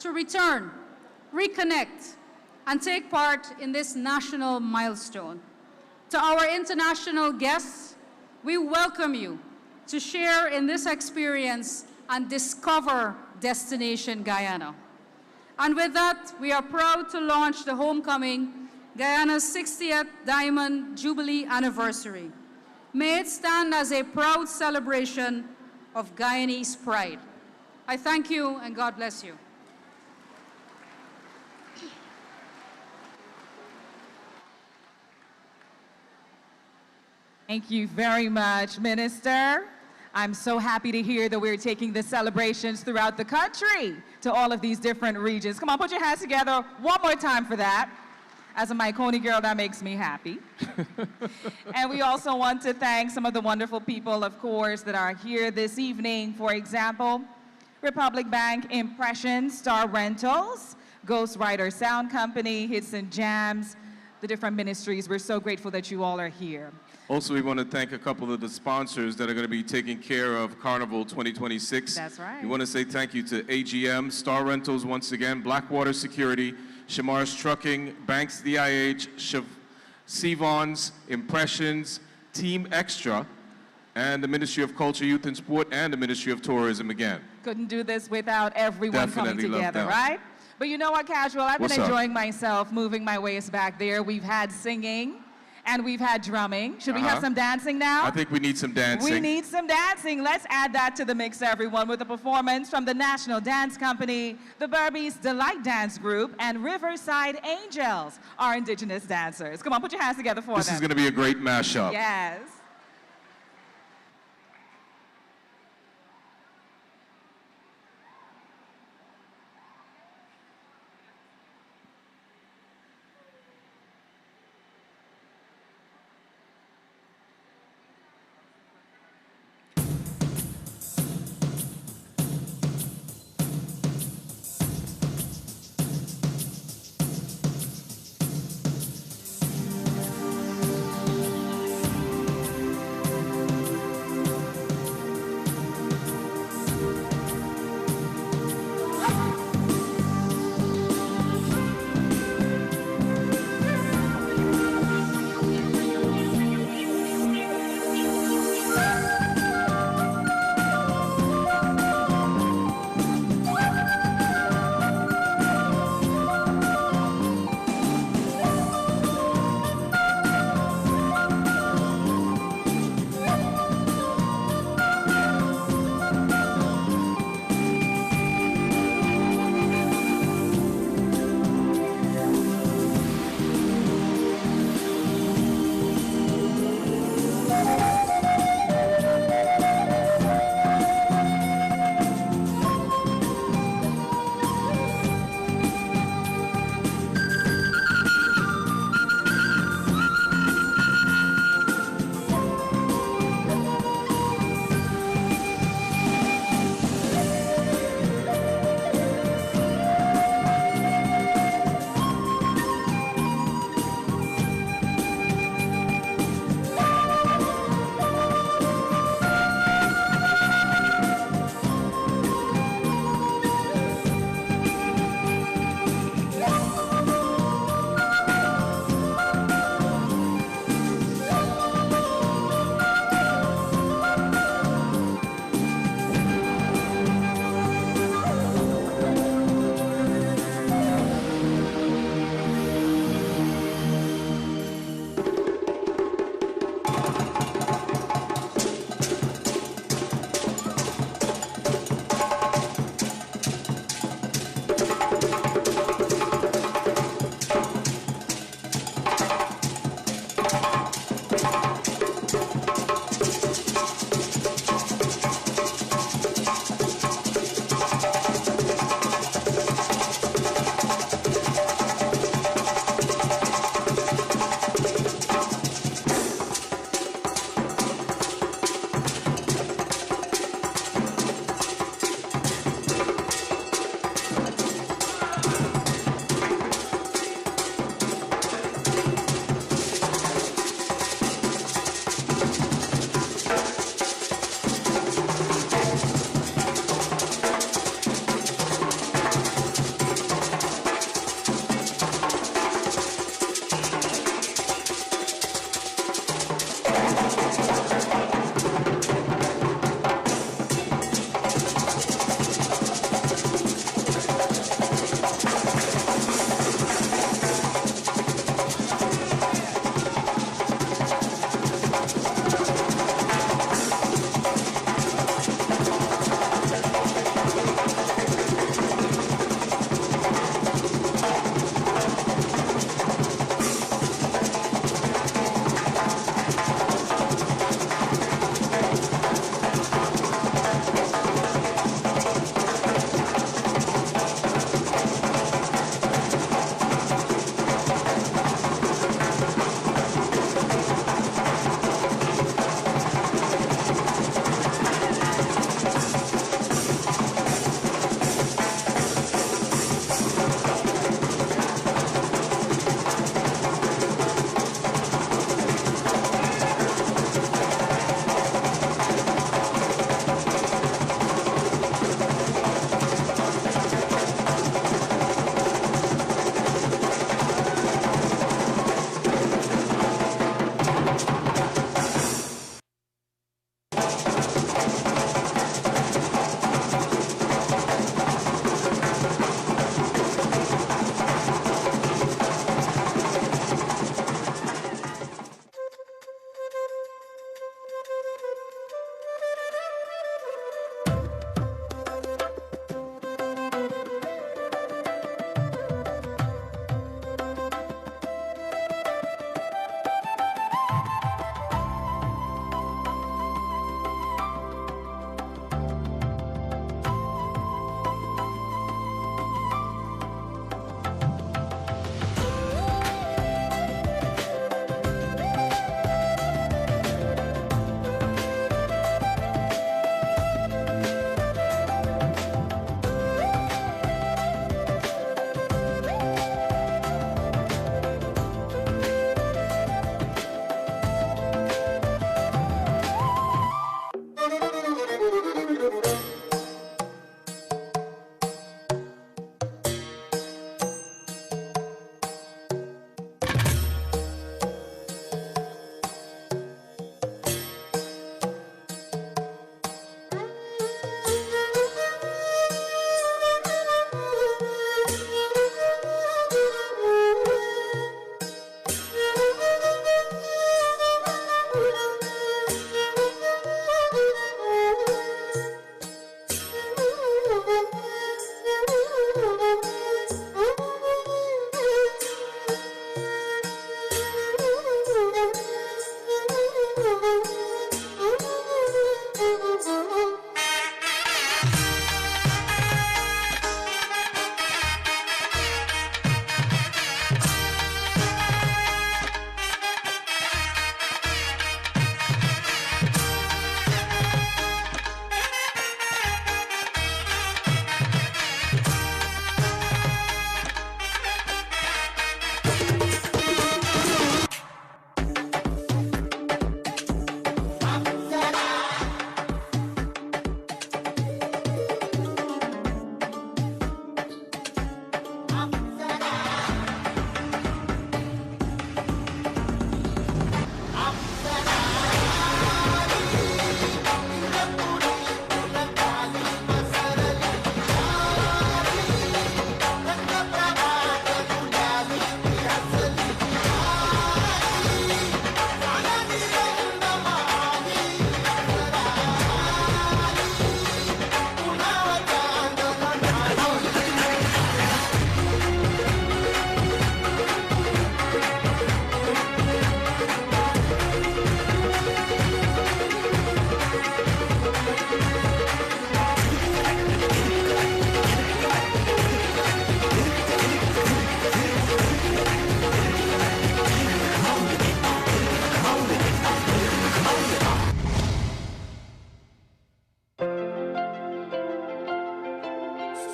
to return, reconnect, and take part in this national milestone. To our international guests, we welcome you to share in this experience and discover Destination Guyana. And with that, we are proud to launch the homecoming, Guyana's 60th Diamond Jubilee anniversary. May it stand as a proud celebration of Guyanese pride. I thank you and God bless you. Thank you very much, Minister. I'm so happy to hear that we're taking the celebrations throughout the country to all of these different regions. Come on, put your hands together one more time for that. As a Maikoni girl, that makes me happy. And we also want to thank some of the wonderful people, of course, that are here this evening. For example, Republic Bank Impressions, Star Rentals, Ghostwriter Sound Company, Hits and Jams, the different ministries. We're so grateful that you all are here. Also, we want to thank a couple of the sponsors that are going to be taking care of Carnival 2026. That's right. We want to say thank you to AGM, Star Rentals once again, Blackwater Security, Shamar's Trucking, Banks DIH, Sivon's Impressions, Team Extra, and the Ministry of Culture, Youth and Sport, and the Ministry of Tourism again. Couldn't do this without everyone Definitely coming together, right? But you know what, Casual? I've been enjoying myself moving my waist back there. We've had singing. And we've had drumming. Should we have some dancing now? I think we need some dancing. We need some dancing. Let's add that to the mix, everyone, with a performance from the National Dance Company, the Berbice Delight Dance Group, and Riverside Angels, our indigenous dancers. Come on, put your hands together for them. This is going to be a great mashup. Yes.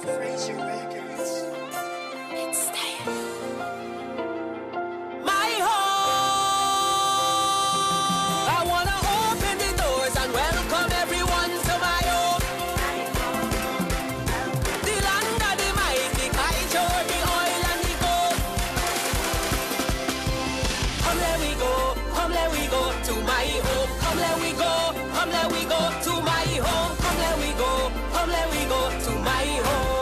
My home. I wanna open the doors and welcome everyone to my home. The land of the mighty, Courtyard, the oil and the gold. Come let we go to my home. Come let we go to my home. Come let we go to my home.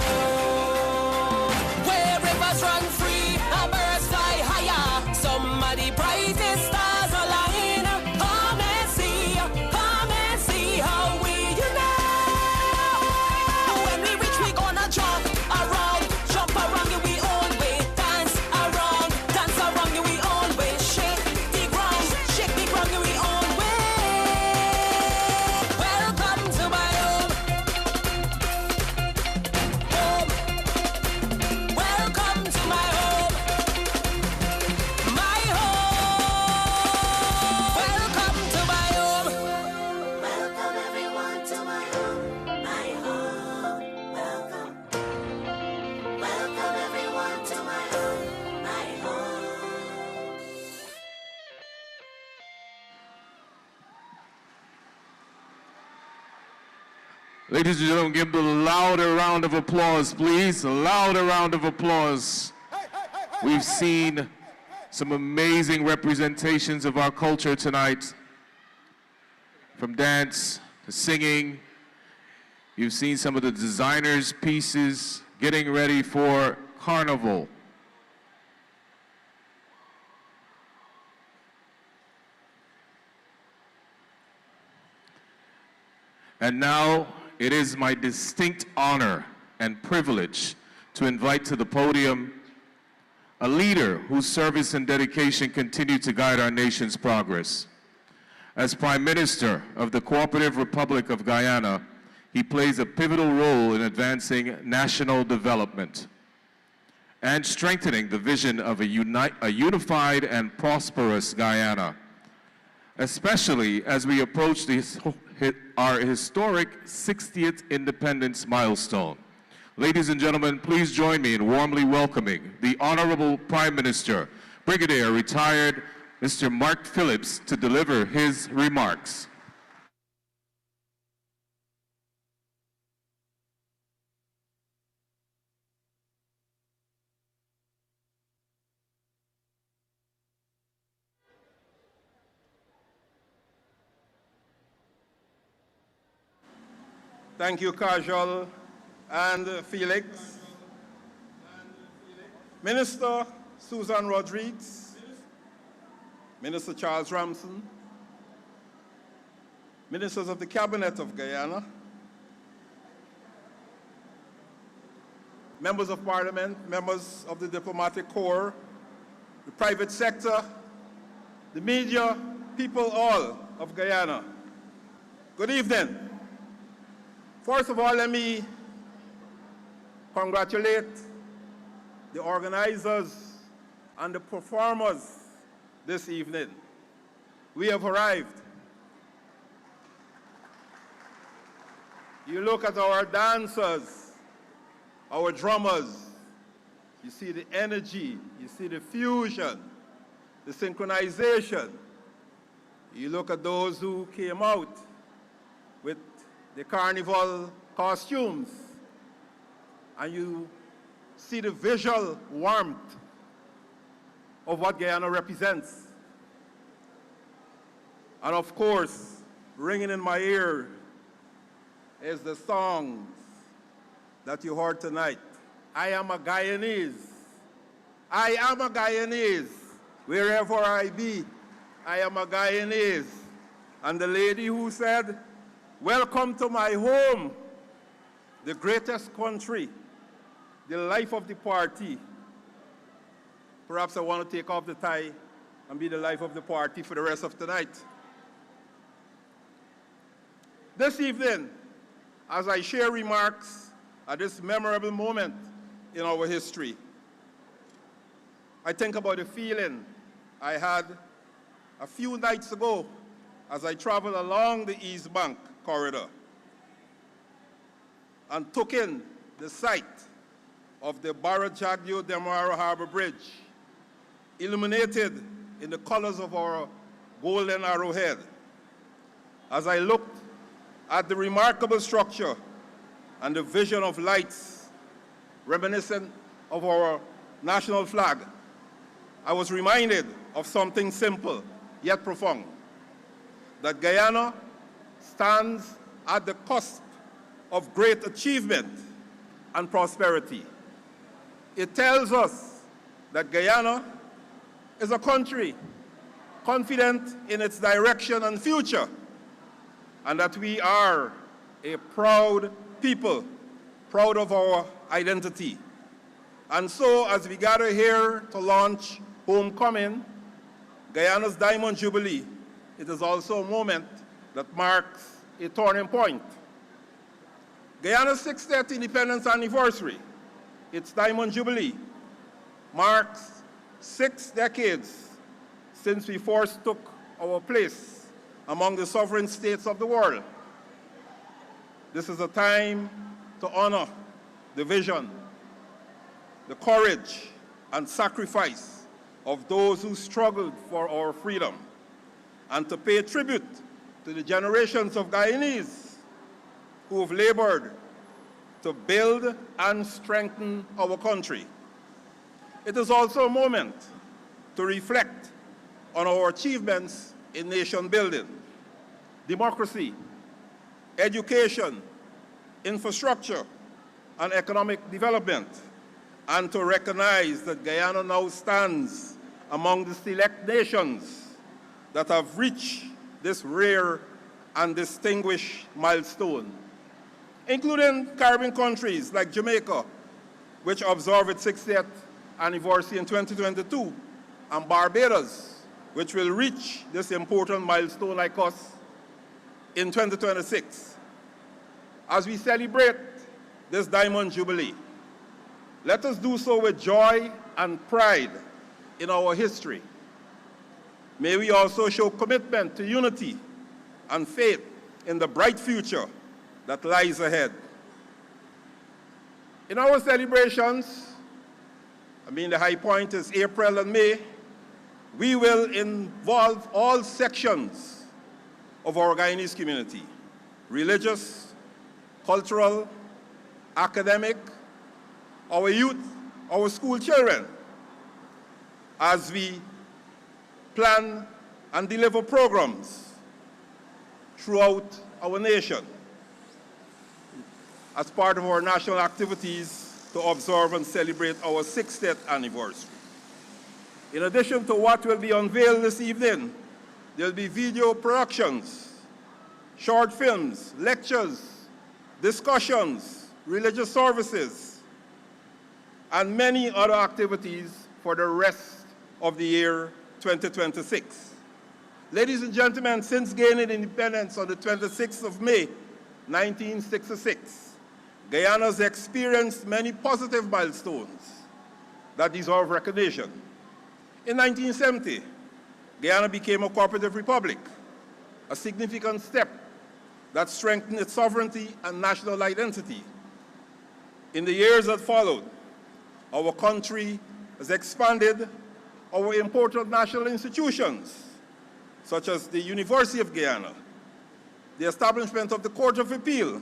Where rivers run free and birds fly higher. Some of the brightest stars align. Come and see how we unite. When we reach, we gonna jump around in we own way. Dance around in we own way. Shake the ground in we own way. Welcome to my home. Welcome to my home. My home. Welcome to my home. Welcome everyone to my home. My home. Welcome. Welcome everyone to my home. My home. Ladies and gentlemen, give them a louder round of applause, please. A louder round of applause. We've seen some amazing representations of our culture tonight. From dance to singing. You've seen some of the designers' pieces getting ready for Carnival. And now it is my distinct honor and privilege to invite to the podium a leader whose service and dedication continue to guide our nation's progress. As Prime Minister of the Cooperative Republic of Guyana, he plays a pivotal role in advancing national development and strengthening the vision of a unified and prosperous Guyana, especially as we approach our historic 60th independence milestone. Ladies and gentlemen, please join me in warmly welcoming the Honorable Prime Minister, Brigadier Retired Mr. Mark Phillips, to deliver his remarks. Thank you, Kajal and Felix. Minister Susan Rodriguez, Minister Charles Ramson, Ministers of the Cabinet of Guyana, Members of Parliament, members of the Diplomatic Corps, the private sector, the media, people all of Guyana. Good evening. First of all, let me congratulate the organizers and the performers this evening. We have arrived. You look at our dancers, our drummers, you see the energy, you see the fusion, the synchronization. You look at those who came out with the carnival costumes, and you see the visual warmth of what Guyana represents. And of course, ringing in my ear is the songs that you heard tonight. I am a Guyanese. I am a Guyanese. Wherever I be, I am a Guyanese. And the lady who said, welcome to my home, the greatest country, the life of the party. Perhaps I want to take off the tie and be the life of the party for the rest of tonight. This evening, as I share remarks at this memorable moment in our history, I think about the feeling I had a few nights ago as I traveled along the East Bank corridor and took in the site of the Barajagyo Demaro Harbor Bridge, illuminated in the colors of our golden arrowhead. As I looked at the remarkable structure and the vision of lights reminiscent of our national flag, I was reminded of something simple yet profound, that Guyana stands at the cusp of great achievement and prosperity. It tells us that Guyana is a country confident in its direction and future, and that we are a proud people, proud of our identity. And so, as we gather here to launch Homecoming, Guyana's Diamond Jubilee, it is also a moment that marks a turning point. Guyana's 60th independence anniversary, its Diamond Jubilee, marks 6 decades since we first took our place among the sovereign states of the world. This is a time to honor the vision, the courage, and sacrifice of those who struggled for our freedom, and to pay tribute to the generations of Guyanese who have labored to build and strengthen our country. It is also a moment to reflect on our achievements in nation building, democracy, education, infrastructure, and economic development, and to recognize that Guyana now stands among the select nations that have reached this rare and distinguished milestone, including Caribbean countries like Jamaica, which observe its 60th anniversary in 2022, and Barbados, which will reach this important milestone like us in 2026. As we celebrate this Diamond Jubilee, let us do so with joy and pride in our history. May we also show commitment to unity and faith in the bright future that lies ahead. In our celebrations, the high point is April and May, we will involve all sections of our Guyanese community, religious, cultural, academic, our youth, our school children, as we plan and deliver programs throughout our nation as part of our national activities to observe and celebrate our 60th anniversary. In addition to what will be unveiled this evening, there will be video productions, short films, lectures, discussions, religious services, and many other activities for the rest of the year 2026. Ladies and gentlemen, since gaining independence on the 26th of May, 1966, Guyana has experienced many positive milestones that deserve recognition. In 1970, Guyana became a cooperative republic, a significant step that strengthened its sovereignty and national identity. In the years that followed, our country has expanded our important national institutions, such as the University of Guyana, the establishment of the Court of Appeal,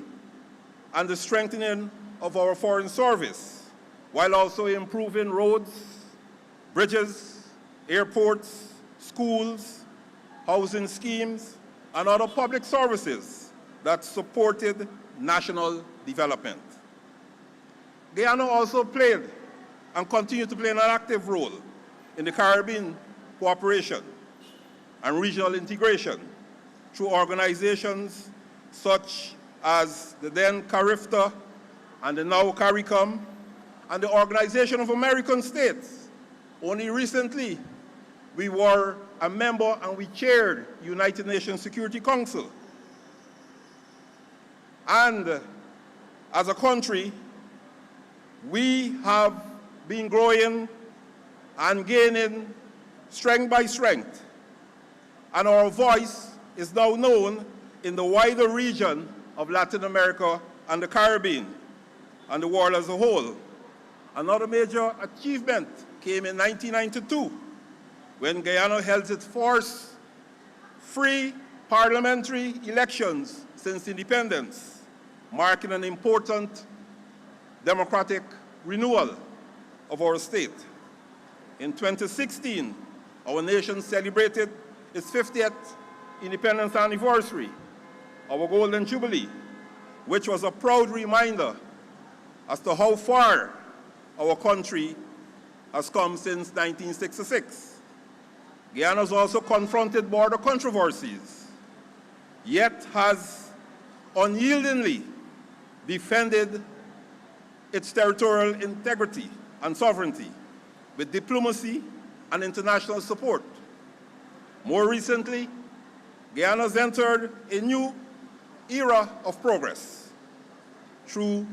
and the strengthening of our foreign service, while also improving roads, bridges, airports, schools, housing schemes, and other public services that supported national development. Guyana also played and continued to play an active role in the Caribbean cooperation and regional integration through organizations such as the then CARIFTA and the now CARICOM, and the Organization of American States. Only recently, we were a member and we chaired United Nations Security Council. And as a country, we have been growing and gaining strength by strength. And our voice is now known in the wider region of Latin America and the Caribbean. and the world as a whole. Another major achievement came in 1992 when Guyana held its first free parliamentary elections since independence, marking an important democratic renewal of our state. In 2016, our nation celebrated its 50th independence anniversary, our Golden Jubilee, which was a proud reminder as to how far our country has come since 1966. Guyana has also confronted border controversies, yet has unyieldingly defended its territorial integrity and sovereignty with diplomacy and international support. More recently, Guyana has entered a new era of progress through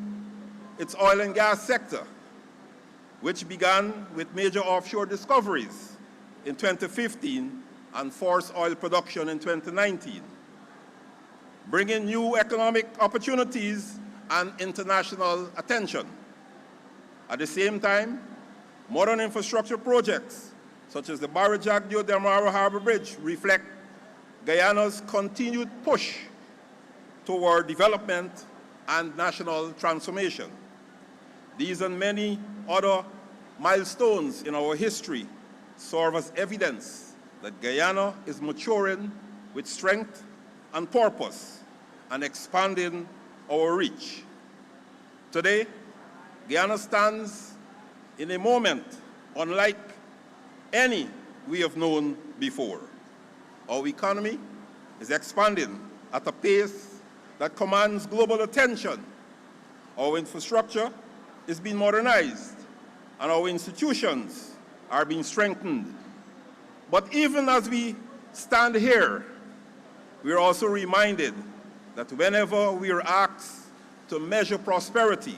its oil and gas sector, which began with major offshore discoveries in 2015 and forced oil production in 2019, bringing new economic opportunities and international attention. At the same time, modern infrastructure projects, such as the Barra-Jagdeo-Demerara Harbor Bridge, reflect Guyana's continued push toward development and national transformation. These and many other milestones in our history serve as evidence that Guyana is maturing with strength and purpose and expanding our reach. Today, Guyana stands in a moment unlike any we have known before. Our economy is expanding at a pace that commands global attention. Our infrastructure is being modernized, and our institutions are being strengthened. But even as we stand here, we are also reminded that whenever we are asked to measure prosperity,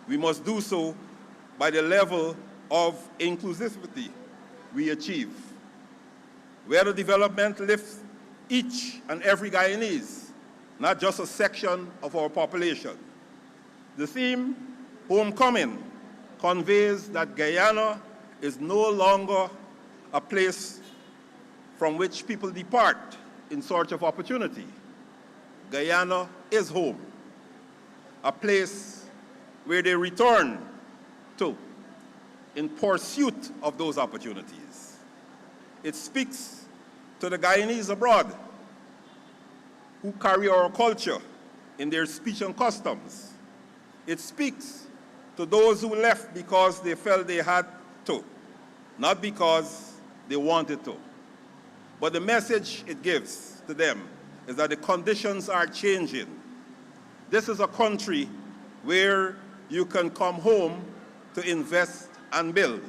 we must do so by the level of inclusivity we achieve. Whether development lifts each and every Guyanese, not just a section of our population. The theme, Homecoming, conveys that Guyana is no longer a place from which people depart in search of opportunity. Guyana is home, a place where they return to in pursuit of those opportunities. It speaks to the Guyanese abroad who carry our culture in their speech and customs. It speaks to those who left because they felt they had to, not because they wanted to. But the message it gives to them is that the conditions are changing. This is a country where you can come home to invest and build.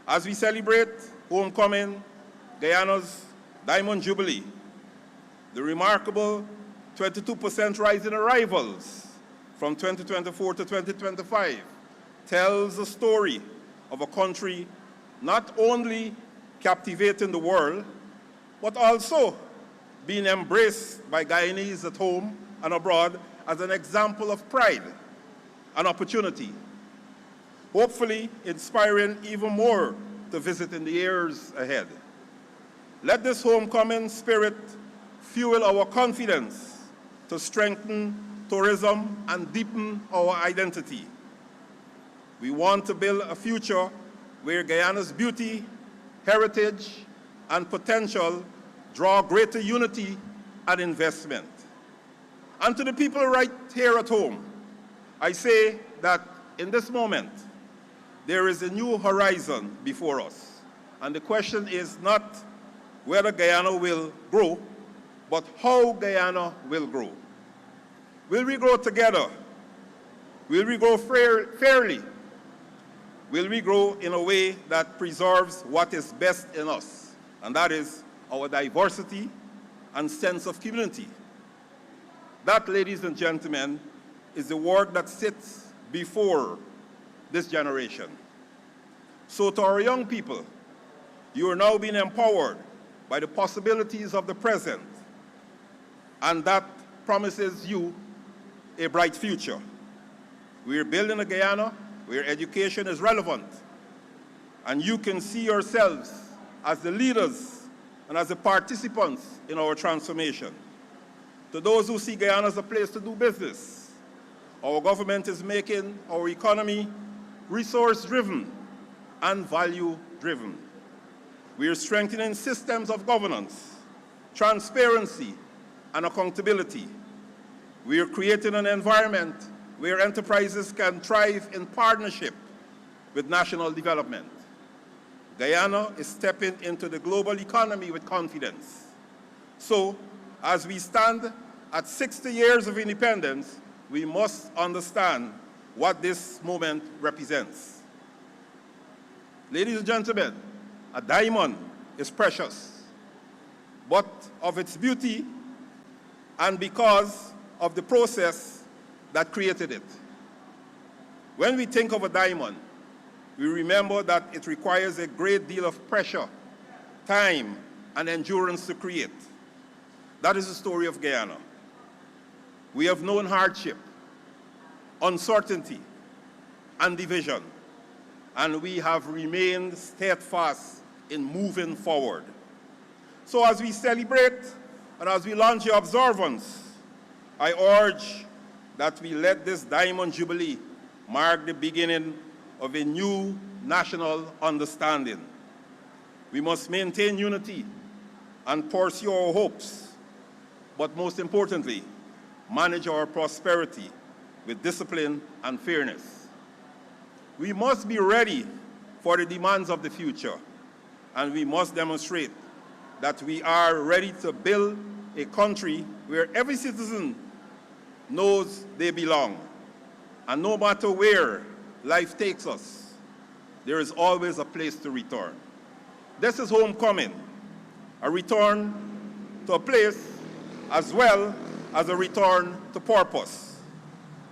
As we celebrate Homecoming, Guyana's Diamond Jubilee, the remarkable 22% rise in arrivals from 2024 to 2025 tells the story of a country not only captivating the world, but also being embraced by Guyanese at home and abroad as an example of pride and opportunity, hopefully inspiring even more to visit in the years ahead. Let this homecoming spirit fuel our confidence to strengthen tourism and deepen our identity. We want to build a future where Guyana's beauty, heritage, and potential draw greater unity and investment. And to the people right here at home, I say that in this moment, there is a new horizon before us. And the question is not whether Guyana will grow, but how Guyana will grow. Will we grow together? Will we grow fairly? Will we grow in a way that preserves what is best in us? And that is our diversity and sense of community. That, ladies and gentlemen, is the work that sits before this generation. So to our young people, you are now being empowered by the possibilities of the present, and that promises you a bright future. We're building a Guyana where education is relevant, and you can see yourselves as the leaders and as the participants in our transformation. To those who see Guyana as a place to do business, our government is making our economy resource-driven and value-driven. We are strengthening systems of governance, transparency, and accountability. We are creating an environment where enterprises can thrive in partnership with national development. Guyana is stepping into the global economy with confidence. So, as we stand at 60 years of independence, we must understand what this moment represents. Ladies and gentlemen, a diamond is precious, but of its beauty and because of the process that created it. When we think of a diamond, we remember that it requires a great deal of pressure, time, and endurance to create. That is the story of Guyana. We have known hardship, uncertainty, and division, and we have remained steadfast in moving forward. So as we celebrate and as we launch your observance, I urge that we let this Diamond Jubilee mark the beginning of a new national understanding. We must maintain unity and pursue our hopes, but most importantly, manage our prosperity with discipline and fairness. We must be ready for the demands of the future, and we must demonstrate that we are ready to build a country where every citizen knows they belong. And no matter where life takes us, there is always a place to return. This is homecoming, a return to a place as well as a return to purpose.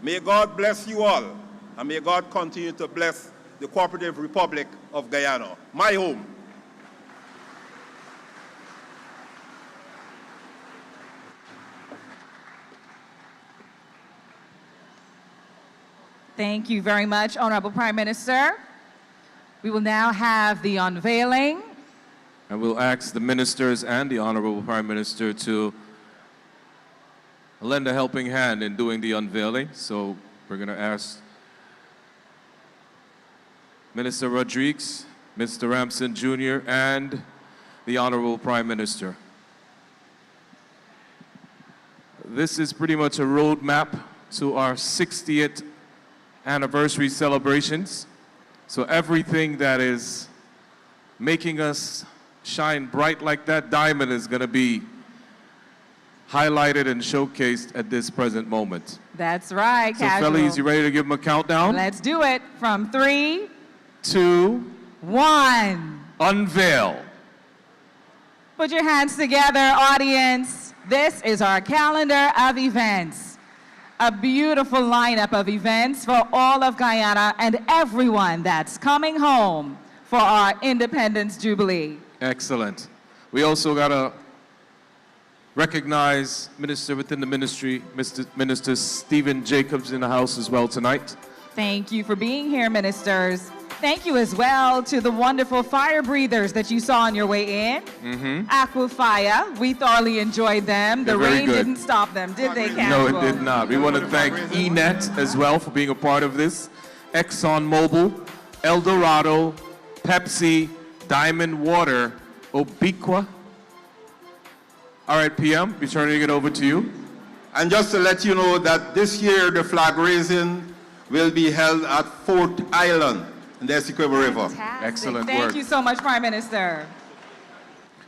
May God bless you all, and may God continue to bless the Cooperative Republic of Guyana, my home. Thank you very much, Honorable Prime Minister. We will now have the unveiling. And we'll ask the ministers and the Honorable Prime Minister to lend a helping hand in doing the unveiling. So we're going to ask Minister Rodriguez, Mr. Ramson Jr., and the Honorable Prime Minister. This is pretty much a roadmap to our 60th anniversary celebrations. So everything that is making us shine bright like that diamond is going to be highlighted and showcased at this present moment. That's right, So Casual. fellas, you ready to give them a countdown? Let's do it. From 3, 2, 1. unveil. Put your hands together, audience. This is our calendar of events. A beautiful lineup of events for all of Guyana and everyone that's coming home for our Independence Jubilee. Excellent. We also got to recognize Minister within the ministry, Minister Stephen Jacobs in the house as well tonight. Thank you for being here, ministers. Thank you as well to the wonderful fire breathers that you saw on your way in. Aquafire, we thoroughly enjoyed them. The They're very rain good. didn't stop them, did they, No, Casual? it did not. We want to thank ENET as well for being a part of this. ExxonMobil, El Dorado, Pepsi, Diamond Water, Obiqua. All right, PM, we're turning it over to you. And just to let you know that this year the flag raising will be held at Fort Island in the Essequibo River. Fantastic. Excellent Thank work. you so much, Prime Minister.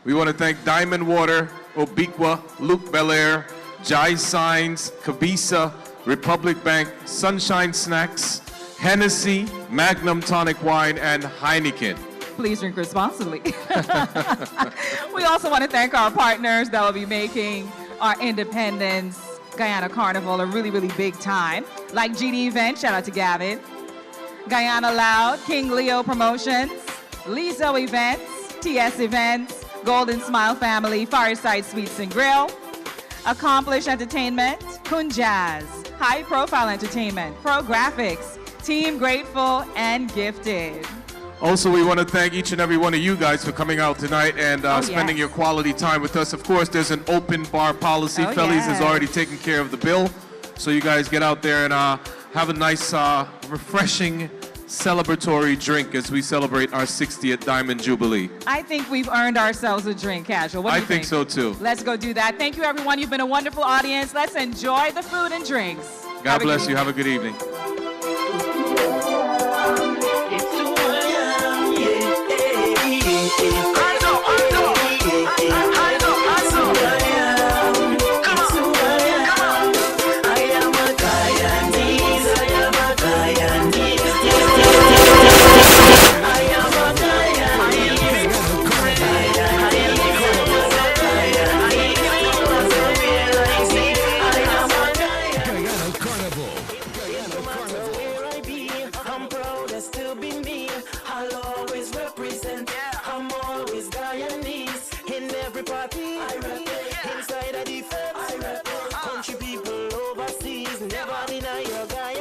We want to thank Diamond Water, Obiqua, Luke Belair, Jai Signs, Kabisa, Republic Bank, Sunshine Snacks, Hennessy, Magnum Tonic Wine, and Heineken. Please drink responsibly. We also want to thank our partners that will be making our Independence Guyana Carnival a really, really big time. Like GD Event, shout out to Gavin. Guyana Loud, King Leo Promotions, Lizo Events, TS Events, Golden Smile Family, Fireside Sweets and Grill, Accomplished Entertainment, Kunjaz, High Profile Entertainment, Pro Graphics, Team Grateful, and Gifted. Also, we want to thank each and every one of you guys for coming out tonight and spending your quality time with us. Of course, there's an open bar policy. Fellies has already taken care of the bill. So you guys get out there and have a nice, refreshing, celebratory drink as we celebrate our 60th Diamond Jubilee. I think we've earned ourselves a drink, Casual. What do you think? I think so too. Let's go do that. Thank you, everyone. You've been a wonderful audience. Let's enjoy the food and drinks. God bless you. Have a good evening. Inside a defense, country people overseas, never deny your guy.